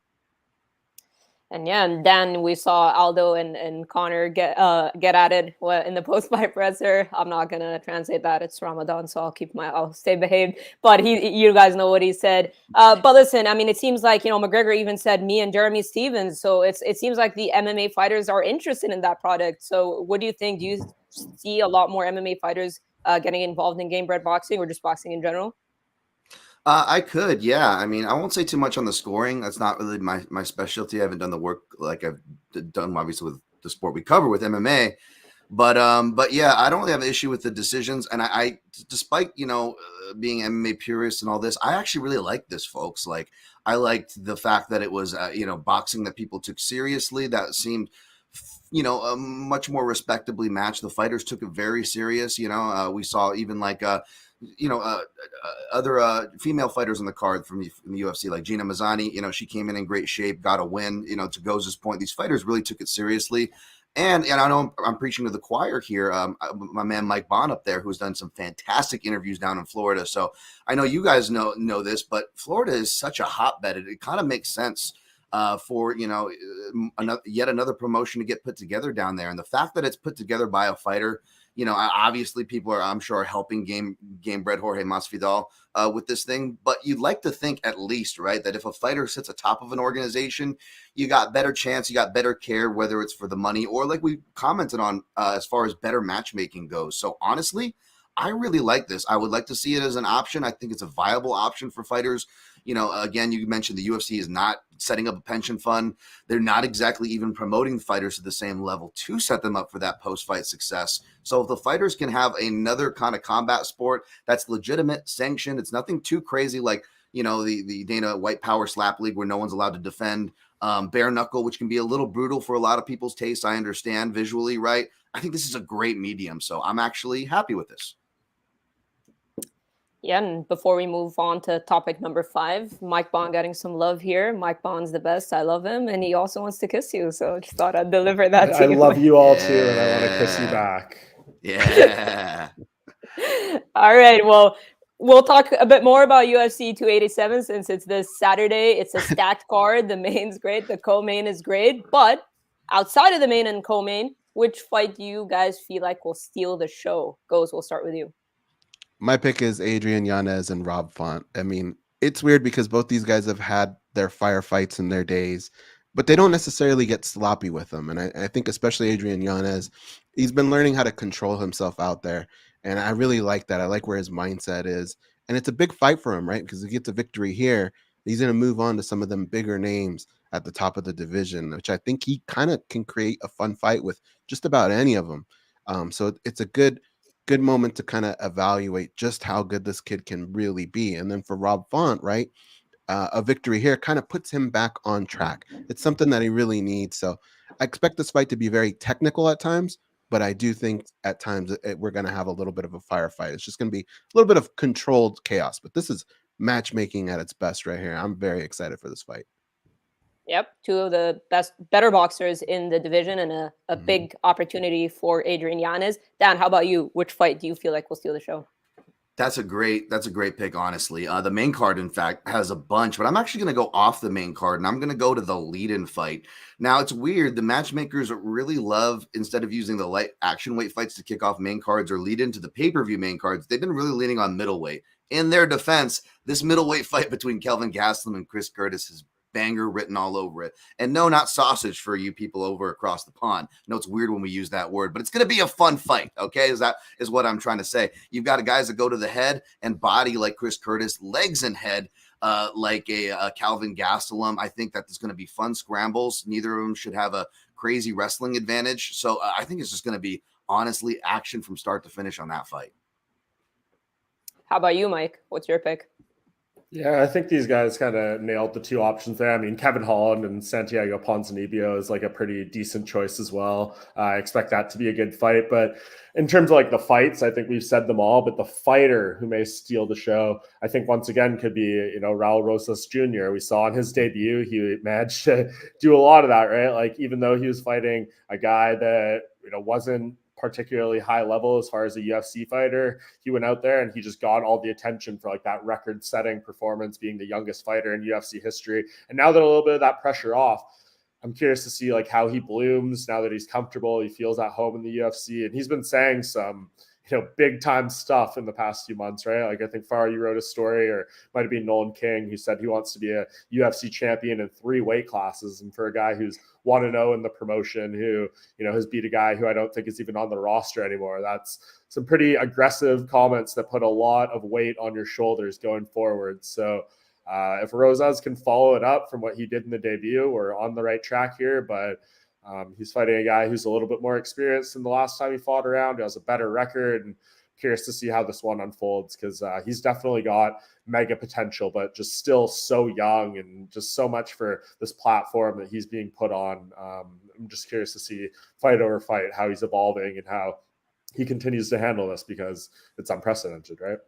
And yeah, and then we saw Aldo and Connor get at it in the post-fight presser. I'm not gonna translate that; it's Ramadan, so I'll stay behaved. But you guys know what he said. But listen, I mean, it seems like McGregor even said me and Jeremy Stevens. So it seems like the MMA fighters are interested in that product. So what do you think? Do you see a lot more MMA fighters getting involved in Gamebred boxing or just boxing in general? I could, yeah. I mean, I won't say too much on the scoring. That's not really my specialty. I haven't done the work like I've done, obviously, with the sport we cover with MMA. But yeah, I don't really have an issue with the decisions. And I despite being MMA purist and all this, I actually really like this, folks. Like, I liked the fact that it was boxing that people took seriously. That seemed much more respectably matched. The fighters took it very serious. We saw even like other female fighters on the card from the UFC, like Gina Mazzani. She came in great shape, got a win. To Goz's point, these fighters really took it seriously. And I know I'm preaching to the choir here. My man Mike Bond up there, who's done some fantastic interviews down in Florida. So I know you guys know this, but Florida is such a hotbed. It kind of makes sense for yet another promotion to get put together down there. And the fact that it's put together by a fighter, obviously people I'm sure are helping Gamebred Jorge Masvidal with this thing, but you'd like to think at least, right, that if a fighter sits atop of an organization, you got better chance, you got better care, whether it's for the money or like we commented on as far as better matchmaking goes. So honestly, I really like this. I would like to see it as an option. I think it's a viable option for fighters. Again, you mentioned the UFC is not setting up a pension fund. They're not exactly even promoting fighters to the same level to set them up for that post-fight success. So if the fighters can have another kind of combat sport that's legitimate, sanctioned, it's nothing too crazy like, the Dana White Power Slap League where no one's allowed to defend, bare knuckle, which can be a little brutal for a lot of people's taste. I understand visually, right? I think this is a great medium. So I'm actually happy with this. Yeah, and before we move on to topic number 5, Mike Bond getting some love here. Mike Bond's the best. I love him, and he also wants to kiss you. So I just thought I'd deliver that to you. I love you all too, and I want to kiss you back. Yeah. All right. Well, we'll talk a bit more about UFC 287 since it's this Saturday. It's a stacked card. The main's great. The co-main is great. But outside of the main and co-main, which fight do you guys feel like will steal the show? We'll start with you. My pick is Adrian Yanez and Rob Font. I mean, it's weird because both these guys have had their firefights in their days, but they don't necessarily get sloppy with them. And I think especially Adrian Yanez, he's been learning how to control himself out there. And I really like that. I like where his mindset is. And it's a big fight for him, right? Because he gets a victory here, he's going to move on to some of them bigger names at the top of the division, which I think he kind of can create a fun fight with just about any of them. So it's a good moment to kind of evaluate just how good this kid can really be. And then for Rob Font, right? A victory here kind of puts him back on track. It's something that he really needs. So I expect this fight to be very technical at times, but I do think at times we're going to have a little bit of a firefight. It's just going to be a little bit of controlled chaos, but this is matchmaking at its best right here. I'm very excited for this fight. Yep, two of the better boxers in the division, and a big opportunity for Adrian Yanez. Dan, how about you? Which fight do you feel like will steal the show? That's a great pick, honestly. The main card, in fact, has a bunch, but I'm actually going to go off the main card, and I'm going to go to the lead-in fight. Now, it's weird. The matchmakers really love, instead of using the light action weight fights to kick off main cards or lead into the pay-per-view main cards, they've been really leaning on middleweight. In their defense, this middleweight fight between Kelvin Gastelum and Chris Curtis is banger written all over it. And no, not sausage for you people over across the pond. No, it's weird when we use that word, but it's going to be a fun fight. Okay. Is what I'm trying to say. You've got guys that go to the head and body like Chris Curtis, legs and head like a Calvin Gastelum. I think that there's going to be fun scrambles. Neither of them should have a crazy wrestling advantage. So I think it's just going to be honestly action from start to finish on that fight. How about you, Mike? What's your pick? Yeah, I think these guys kind of nailed the two options there. I mean, Kevin Holland and Santiago Ponzinibbio is like a pretty decent choice as well. I expect that to be a good fight. But in terms of like the fights, I think we've said them all. But the fighter who may steal the show, I think once again could be, Raul Rosas Jr. We saw on his debut, he managed to do a lot of that, right? Like even though he was fighting a guy that, wasn't particularly high level as far as a UFC fighter, he went out there and he just got all the attention for like that record-setting performance, being the youngest fighter in UFC history. And now that a little bit of that pressure off, I'm curious to see like how he blooms now that he's comfortable, he feels at home in the UFC, and he's been saying some big time stuff in the past few months, right? Like I think Farah, you wrote a story, or it might have been Nolan King, who said he wants to be a UFC champion in 3 weight classes. And for a guy who's 1-0 in the promotion, who, has beat a guy who I don't think is even on the roster anymore, that's some pretty aggressive comments that put a lot of weight on your shoulders going forward. So if Rosas can follow it up from what he did in the debut, we're on the right track here. But he's fighting a guy who's a little bit more experienced than the last time he fought around, who has a better record, and curious to see how this one unfolds, because he's definitely got mega potential, but just still so young and just so much for this platform that he's being put on. I'm just curious to see fight over fight how he's evolving and how he continues to handle this, because it's unprecedented, right?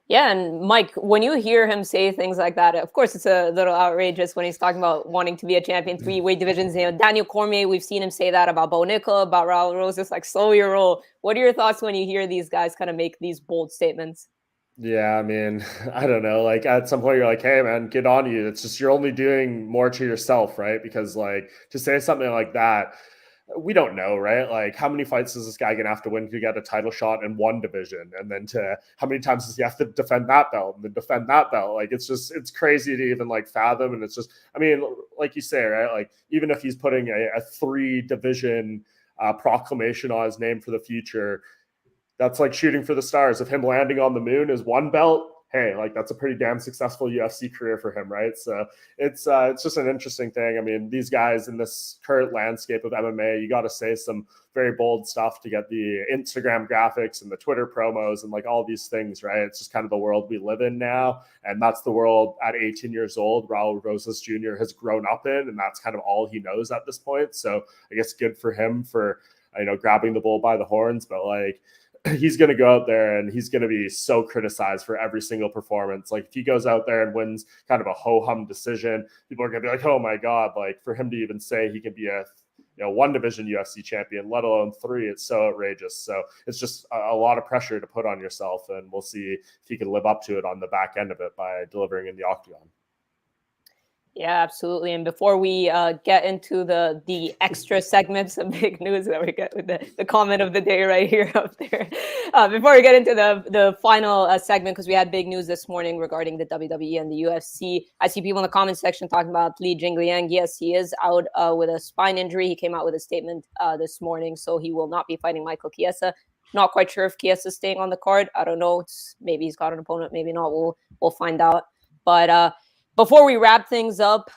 Yeah, and Mike, when you hear him say things like that, of course, it's a little outrageous when he's talking about wanting to be a champion 3 weight divisions. Daniel Cormier, we've seen him say that about Bo Nickel, about Raul Rosas, like slow your roll. What are your thoughts when you hear these guys kind of make these bold statements? Yeah, I mean, I don't know. Like at some point you're like, hey man, get on you. It's just, you're only doing more to yourself, right? Because like to say something like that, we don't know, right? Like how many fights is this guy gonna have to win to get a title shot in one division, and then to how many times does he have to defend that belt and then defend that belt? Like it's crazy to even like fathom. And it's just, I mean, like you say, right? Like even if he's putting a 3 division proclamation on his name for the future, that's like shooting for the stars. If him landing on the moon is 1 belt, hey, like that's a pretty damn successful UFC career for him, right? So it's just an interesting thing. I mean, these guys in this current landscape of MMA, you got to say some very bold stuff to get the Instagram graphics and the Twitter promos and like all these things, right? It's just kind of the world we live in now. And that's the world at 18 years old, Raul Rosas Jr. has grown up in, and that's kind of all he knows at this point. So I guess good for him for, grabbing the bull by the horns, but like, he's going to go out there and he's going to be so criticized for every single performance. Like if he goes out there and wins kind of a ho-hum decision, people are going to be like, oh my God, like for him to even say he can be a 1 division UFC champion, let alone 3, it's so outrageous. So it's just a lot of pressure to put on yourself, and we'll see if he can live up to it on the back end of it by delivering in the octagon. Yeah, absolutely. And before we get into the extra segments of big news that we get with the comment of the day right here up there, before we get into the final segment, because we had big news this morning regarding the WWE and the UFC. I see people in the comment section talking about Li Jingliang. Yes, he is out with a spine injury. He came out with a statement this morning, so he will not be fighting Michael Chiesa. Not quite sure if Chiesa is staying on the card. I don't know. Maybe he's got an opponent, maybe not. We'll find out. But before we wrap things up,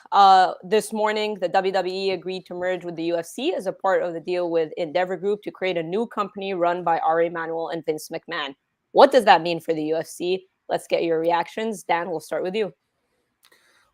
this morning, the WWE agreed to merge with the UFC as a part of the deal with Endeavor Group to create a new company run by Ari Emanuel and Vince McMahon. What does that mean for the UFC? Let's get your reactions. Dan, we'll start with you.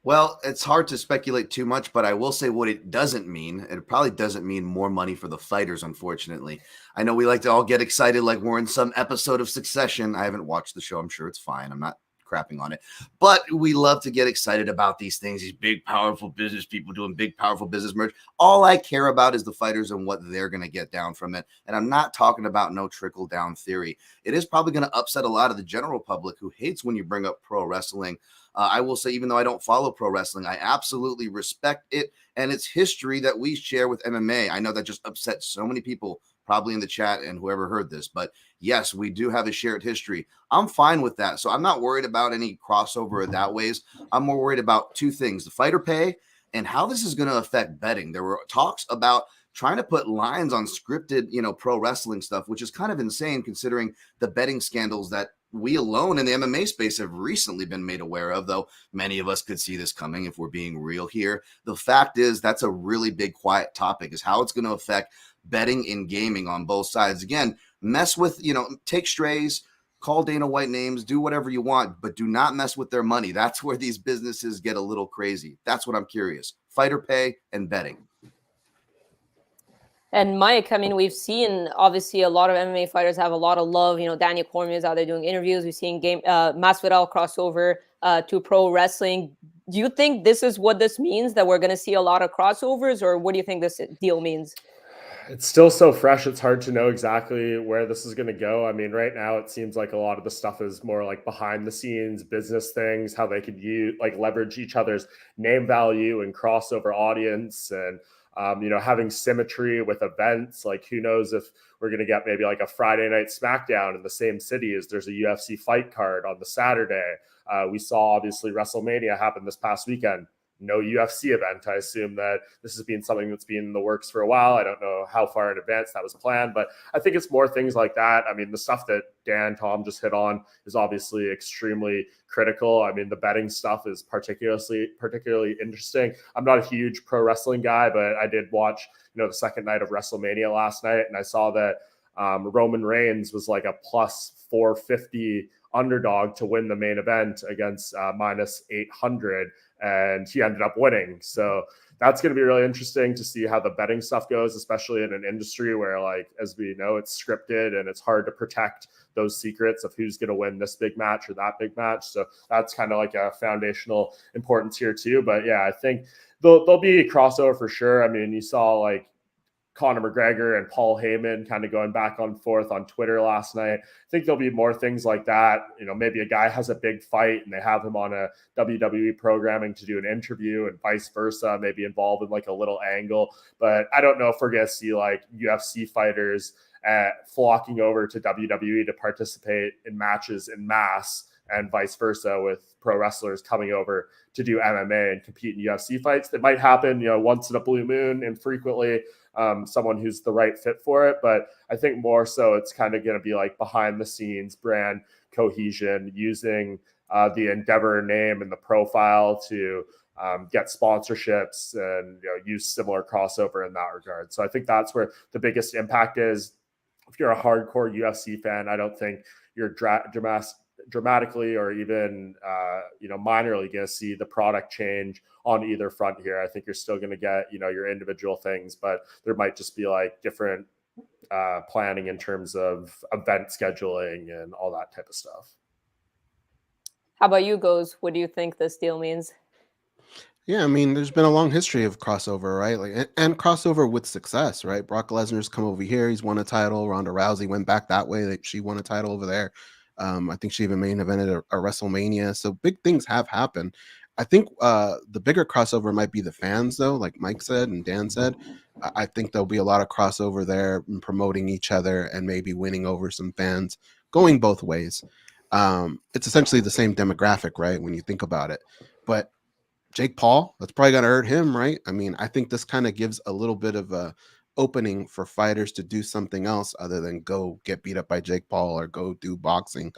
Well, it's hard to speculate too much, but I will say what it doesn't mean. It probably doesn't mean more money for the fighters, unfortunately. I know we like to all get excited like we're in some episode of Succession. I haven't watched the show. I'm sure it's fine. I'm not crapping on it, but we love to get excited about these things, these big, powerful business people doing big, powerful business merge. All I care about is the fighters and what they're going to get down from it. And I'm not talking about no trickle down theory. It is probably going to upset a lot of the general public who hates when you bring up pro wrestling. I will say, even though I don't follow pro wrestling, I absolutely respect it and its history that we share with MMA. I know that just upset so many people, probably in the chat and whoever heard this, but yes, we do have a shared history. I'm fine with that. So I'm not worried about any crossover that ways. I'm more worried about two things: the fighter pay and how this is going to affect betting. There were talks about trying to put lines on scripted, pro wrestling stuff, which is kind of insane considering the betting scandals that we alone in the MMA space have recently been made aware of, though many of us could see this coming if we're being real here. The fact is that's a really big, quiet topic, is how it's going to affect betting in gaming on both sides. Again, mess with, take strays, call Dana White names, do whatever you want, but do not mess with their money. That's where these businesses get a little crazy. That's what I'm curious. Fighter pay and betting. And Mike, I mean, we've seen obviously a lot of MMA fighters have a lot of love. Daniel Cormier is out there doing interviews. We've seen Masvidal crossover to pro wrestling. Do you think this is what this means, that we're going to see a lot of crossovers, or what do you think this deal means? It's still so fresh. It's hard to know exactly where this is going to go. I mean, right now it seems like a lot of the stuff is more like behind the scenes business things, how they could leverage each other's name value and crossover audience, and having symmetry with events. Like, who knows if we're going to get maybe like a Friday night SmackDown in the same city as there's a UFC fight card on the Saturday. We saw obviously WrestleMania happen this past weekend. No UFC event. I assume that this has been something that's been in the works for a while. I don't know how far in advance that was planned, but I think it's more things like that. I mean, the stuff that Tom just hit on is obviously extremely critical. I mean, the betting stuff is particularly interesting. I'm not a huge pro wrestling guy, but I did watch, the second night of WrestleMania last night, and I saw that Roman Reigns was like a plus 450 underdog to win the main event against minus 800, and he ended up winning. So that's going to be really interesting to see how the betting stuff goes, especially in an industry where, like, as we know, it's scripted and it's hard to protect those secrets of who's going to win this big match or that big match. So that's kind of like a foundational importance here too. But yeah, I think there'll be a crossover for sure. I mean, you saw like Conor McGregor and Paul Heyman kind of going back and forth on Twitter last night. I think there'll be more things like that. Maybe a guy has a big fight and they have him on a WWE programming to do an interview, and vice versa, maybe involved in like a little angle. But I don't know if we're going to see like UFC fighters flocking over to WWE to participate in matches in mass, and vice versa with pro wrestlers coming over to do MMA and compete in UFC fights. That might happen, once in a blue moon, infrequently. Someone who's the right fit for it. But I think more so it's kind of going to be like behind the scenes brand cohesion, using the Endeavor name and the profile to get sponsorships and use similar crossover in that regard. So I think that's where the biggest impact is. If you're a hardcore UFC fan, I don't think you're dramatically or even minorly going to see the product change on either front here. I think you're still going to get your individual things, but there might just be like different planning in terms of event scheduling and all that type of stuff. How about you, Goes? What do you think this deal means? Yeah, I mean, there's been a long history of crossover, right? Like, and crossover with success, right? Brock Lesnar's come over here; he's won a title. Ronda Rousey went back that way; she won a title over there. I think she even main evented a WrestleMania. So big things have happened. I think the bigger crossover might be the fans, though, like Mike said and Dan said. I think there'll be a lot of crossover there and promoting each other and maybe winning over some fans, going both ways. It's essentially the same demographic, right, when you think about it. But Jake Paul, that's probably going to hurt him, right? I mean, I think this kind of gives a little bit of a opening for fighters to do something else other than go get beat up by Jake Paul or go do boxing.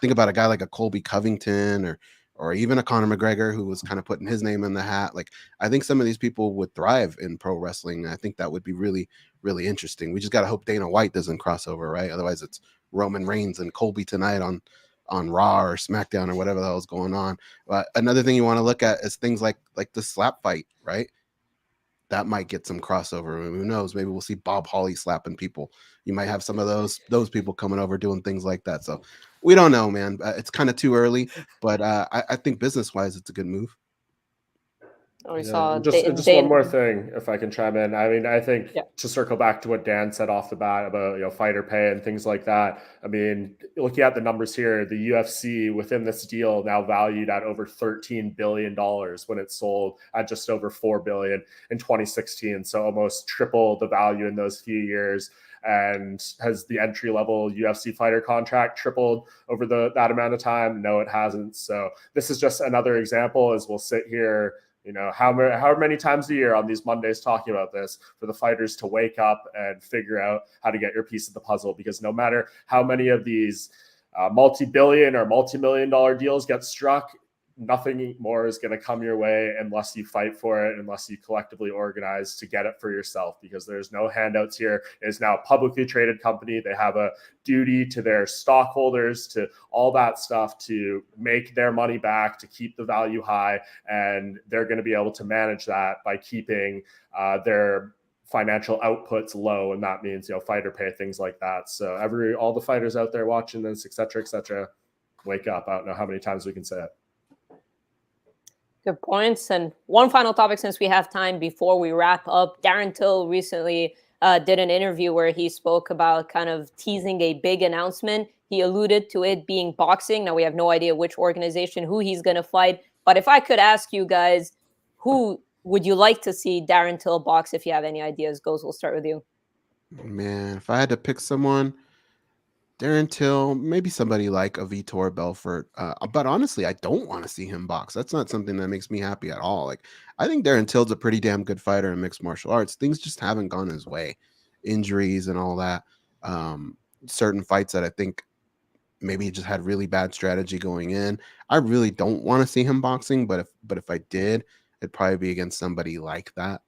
Think about a guy like a Colby Covington or even a Conor McGregor who was kind of putting his name in the hat. Like, I think some of these people would thrive in pro wrestling. I think that would be really, really interesting. We just got to hope Dana White doesn't cross over, right? Otherwise, it's Roman Reigns and Colby tonight on Raw or SmackDown or whatever the hell's going on. Another thing you want to look at is things like the slap fight, right? That might get some crossover. Who knows? Maybe we'll see Bob Holly slapping people. You might have some of those people coming over doing things like that. So we don't know, man. It's kind of too early, but I think business-wise, it's a good move. We saw just one more thing, if I can chime in. I mean, I think to circle back to what Dan said off the bat about fighter pay and things like that. I mean, looking at the numbers here, the UFC within this deal now valued at over $13 billion when it sold at just over $4 billion in 2016. So almost triple the value in those few years. And has the entry level UFC fighter contract tripled over that amount of time? No, it hasn't. So this is just another example as we'll sit here, how many times a year on these Mondays talking about this, for the fighters to wake up and figure out how to get your piece of the puzzle. Because no matter how many of these multi-billion or multi-million dollar deals get struck, nothing more is going to come your way unless you fight for it, unless you collectively organize to get it for yourself, because there's no handouts here. It is now a publicly traded company. They have a duty to their stockholders, to all that stuff, to make their money back, to keep the value high. And they're going to be able to manage that by keeping their financial outputs low. And that means, fighter pay, things like that. So all the fighters out there watching this, et cetera, wake up. I don't know how many times we can say it. Good points. And one final topic, since we have time before we wrap up. Darren Till recently did an interview where he spoke about kind of teasing a big announcement. He alluded to it being boxing. Now, we have no idea which organization, who he's going to fight. But if I could ask you guys, who would you like to see Darren Till box, if you have any ideas? Goes, we'll start with you. Man, if I had to pick someone, Darren Till, maybe somebody like a Vitor Belfort. But honestly, I don't want to see him box. That's not something that makes me happy at all. Like, I think Darren Till's a pretty damn good fighter in mixed martial arts. Things just haven't gone his way. Injuries and all that. Certain fights that I think maybe he just had really bad strategy going in. I really don't want to see him boxing, but if I did, it'd probably be against somebody like that.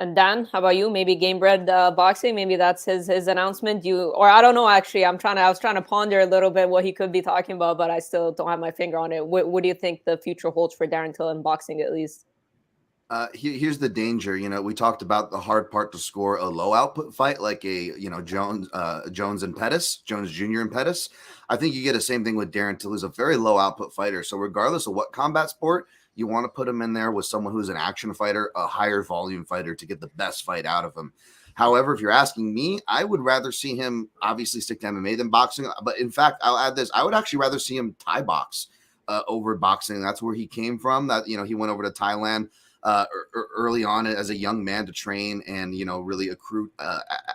And Dan, how about you? Maybe Gamebred boxing. Maybe that's his announcement. Or I don't know. Actually, I was trying to ponder a little bit what he could be talking about, but I still don't have my finger on it. What do you think the future holds for Darren Till in boxing, at least? Here's the danger. We talked about the hard part to score a low output fight, like Jones and Pettis, Jones Jr. and Pettis. I think you get the same thing with Darren Till, who's a very low output fighter. So regardless of what combat sport, you want to put him in there with someone who's an action fighter, a higher volume fighter, to get the best fight out of him. However, if you're asking me, I would rather see him obviously stick to MMA than boxing. But in fact, I'll add this. I would actually rather see him Thai box over boxing. That's where he came from. That, he went over to Thailand early on as a young man to train and, really accrue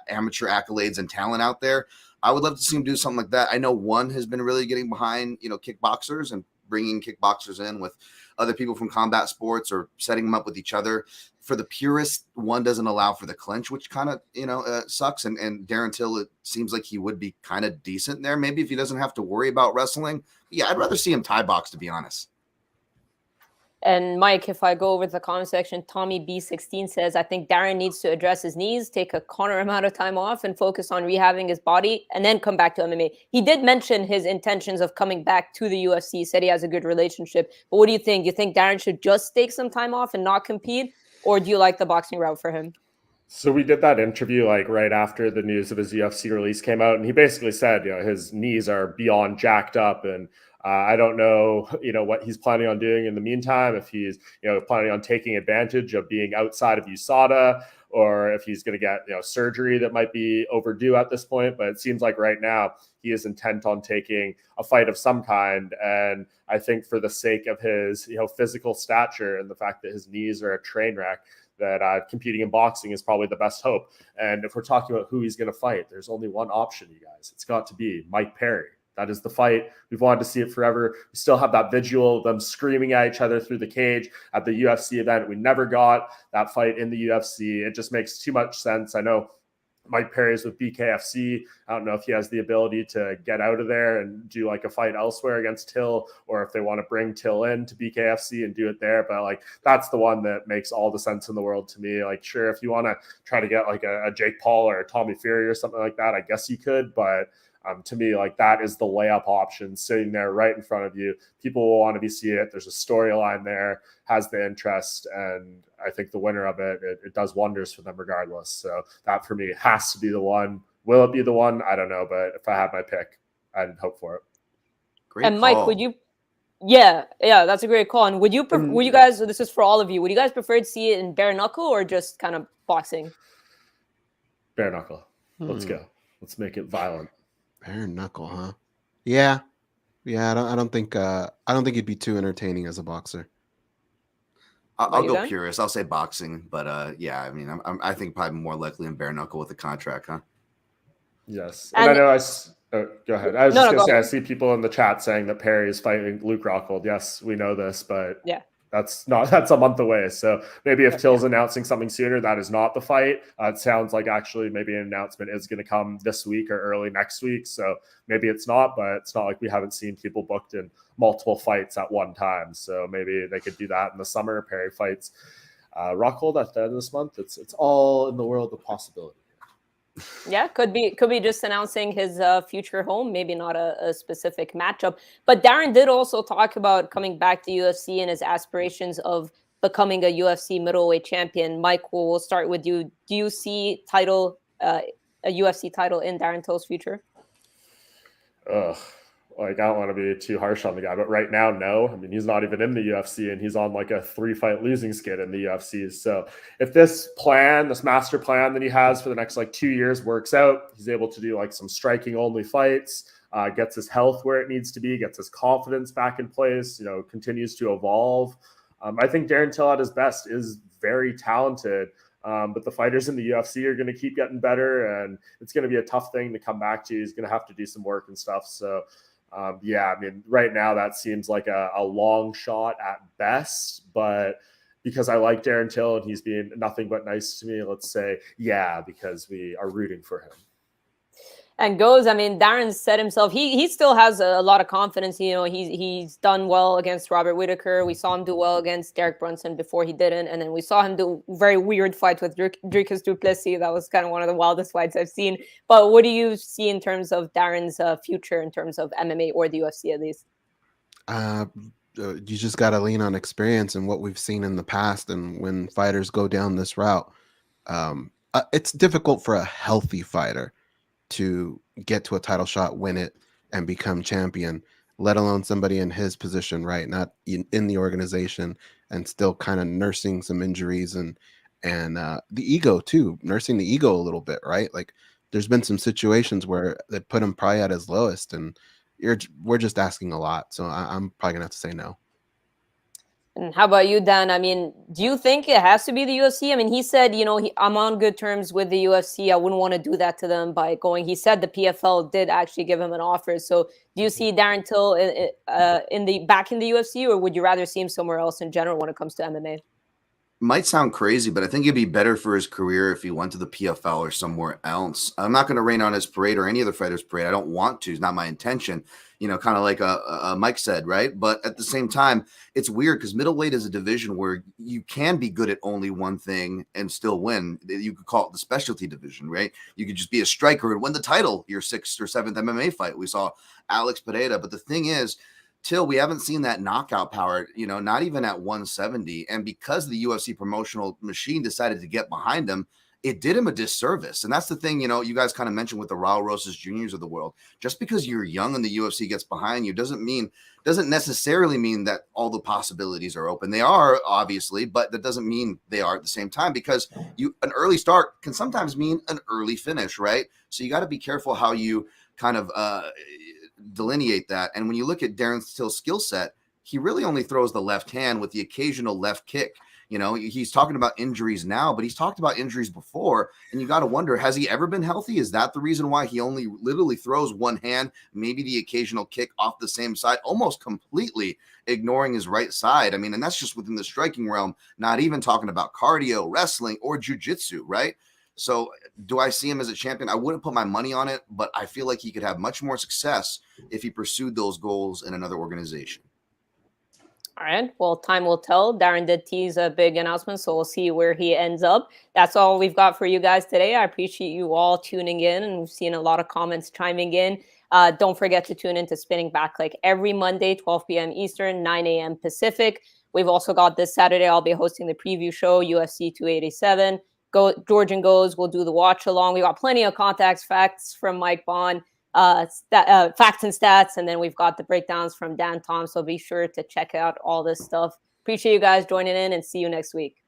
amateur accolades and talent out there. I would love to see him do something like that. I know one has been really getting behind, kickboxers and bringing kickboxers in with other people from combat sports or setting them up with each other. For the purist, one doesn't allow for the clinch, which kind of, sucks. And Darren Till, it seems like he would be kind of decent there. Maybe if he doesn't have to worry about wrestling. Yeah, I'd rather see him Thai box, to be honest. And Mike, if I go over to the comment section, Tommy B16 says, I think Darren needs to address his knees, take a Conor amount of time off, and focus on rehabbing his body, and then come back to MMA. He did mention his intentions of coming back to the UFC, said he has a good relationship. But what do you think? Do you think Darren should just take some time off and not compete? Or do you like the boxing route for him? So we did that interview right after the news of his UFC release came out, and he basically said, his knees are beyond jacked up, and I don't know, what he's planning on doing in the meantime, if he's, planning on taking advantage of being outside of USADA, or if he's going to get, surgery that might be overdue at this point. But it seems like right now he is intent on taking a fight of some kind. And I think for the sake of his, physical stature and the fact that his knees are a train wreck, that competing in boxing is probably the best hope. And if we're talking about who he's going to fight, there's only one option, you guys. It's got to be Mike Perry. That is the fight. We've wanted to see it forever. We still have that visual of them screaming at each other through the cage at the UFC event. We never got that fight in the UFC. It just makes too much sense. I know Mike Perry's with BKFC. I don't know if he has the ability to get out of there and do like a fight elsewhere against Till, or if they want to bring Till in to BKFC and do it there. But like, that's the one that makes all the sense in the world to me. Like, sure, if you want to try to get like a Jake Paul or a Tommy Fury or something like that, I guess you could. But to me, like, that is the layup option sitting there right in front of you. People will want to be seeing it. There's a storyline there, has the interest, and I think the winner of it does wonders for them regardless. So that for me has to be the one. Will it be the one? I don't know, but if I had my pick, I'd hope for it. Great and call. Mike, would you? Yeah, that's a great call. And would you guys? This is for all of you. Would you guys prefer to see it in bare knuckle or just kind of boxing? Bare knuckle. Let's go. Let's make it violent. Bare knuckle, huh? Yeah. I don't think it'd be too entertaining as a boxer. I'll go purist. I'll say boxing, but yeah, I mean, I think probably more likely in bare knuckle with the contract, huh? Yes, and I know go ahead. I was just gonna say, I see people in the chat saying that Perry is fighting Luke Rockhold. Yes, we know this, but yeah, that's a month away. So maybe if Till's announcing something sooner, that is not the fight. It sounds like actually maybe an announcement is going to come this week or early next week. So maybe it's not, but it's not like we haven't seen people booked in multiple fights at one time. So maybe they could do that in the summer. Perry fights Rockhold at the end of this month. It's all in the world of possibility. Yeah, could be just announcing his future home, maybe not a specific matchup. But Darren did also talk about coming back to UFC and his aspirations of becoming a UFC middleweight champion. Mike, we'll start with you. Do you see a UFC title in Darren Till's future? Like, I don't want to be too harsh on the guy, but right now, no. I mean, he's not even in the UFC, and he's on like a 3-fight losing skid in the UFC. So if this master plan that he has for the next like 2 years works out, he's able to do like some striking only fights, gets his health where it needs to be, gets his confidence back in place, continues to evolve. I think Darren Till at his best is very talented. But the fighters in the UFC are going to keep getting better, and it's going to be a tough thing to come back to. He's going to have to do some work and stuff. So I mean, right now that seems like a long shot at best, but because I like Darren Till and he's being nothing but nice to me, let's say, because we are rooting for him. And Darren said himself, he still has a lot of confidence. He's done well against Robert Whittaker. We saw him do well against Derek Brunson before he didn't. And then we saw him do very weird fights with Dricus du Plessis. That was kind of one of the wildest fights I've seen. But what do you see in terms of Darren's future in terms of MMA or the UFC at least? You just got to lean on experience and what we've seen in the past. And when fighters go down this route, it's difficult for a healthy fighter to get to a title shot, win it, and become champion, let alone somebody in his position, right? Not in the organization and still kind of nursing some injuries and the ego too, nursing the ego a little bit, right? Like there's been some situations where they put him probably at his lowest, and we're just asking a lot. So I'm probably gonna have to say no. And how about you, Dan? I mean, do you think it has to be the UFC? I mean, he said, I'm on good terms with the UFC. I wouldn't want to do that to them by going. He said the PFL did actually give him an offer. So do you see Darren Till back in the UFC, or would you rather see him somewhere else in general when it comes to MMA? Might sound crazy, but I think it'd be better for his career if he went to the PFL or somewhere else. I'm not going to rain on his parade or any other fighter's parade. I don't want to. It's not my intention. Kind of like Mike said, right? But at the same time, it's weird because middleweight is a division where you can be good at only one thing and still win. You could call it the specialty division, right? You could just be a striker and win the title, your 6th or 7th MMA fight. We saw Alex Pereira. But the thing is, Till, we haven't seen that knockout power, not even at 170. And because the UFC promotional machine decided to get behind him, it did him a disservice. And that's the thing, you guys kind of mentioned with the Raul Rosas Juniors of the world. Just because you're young and the UFC gets behind you doesn't necessarily mean that all the possibilities are open. They are, obviously, but that doesn't mean they are at the same time, because an early start can sometimes mean an early finish, right? So you got to be careful how you kind of delineate that. And when you look at Darren Till's skill set, he really only throws the left hand with the occasional left kick. He's talking about injuries now, but he's talked about injuries before. And you got to wonder, has he ever been healthy? Is that the reason why he only literally throws one hand, maybe the occasional kick off the same side, almost completely ignoring his right side? I mean, and that's just within the striking realm, not even talking about cardio, wrestling, or jujitsu, right? So do I see him as a champion? I wouldn't put my money on it, but I feel like he could have much more success if he pursued those goals in another organization. All right. Well, time will tell. Darren did tease a big announcement, so we'll see where he ends up. That's all we've got for you guys today. I appreciate you all tuning in, and we've seen a lot of comments chiming in. Don't forget to tune into Spinning Back Clique every Monday, 12 p.m. Eastern, 9 a.m. Pacific. We've also got this Saturday, I'll be hosting the preview show, UFC 287. Georgian Goes, we'll do the watch along. We got plenty of facts from Mike Bond. Facts and stats, and then we've got the breakdowns from Dan Tom, so be sure to check out all this stuff. Appreciate you guys joining in, and see you next week.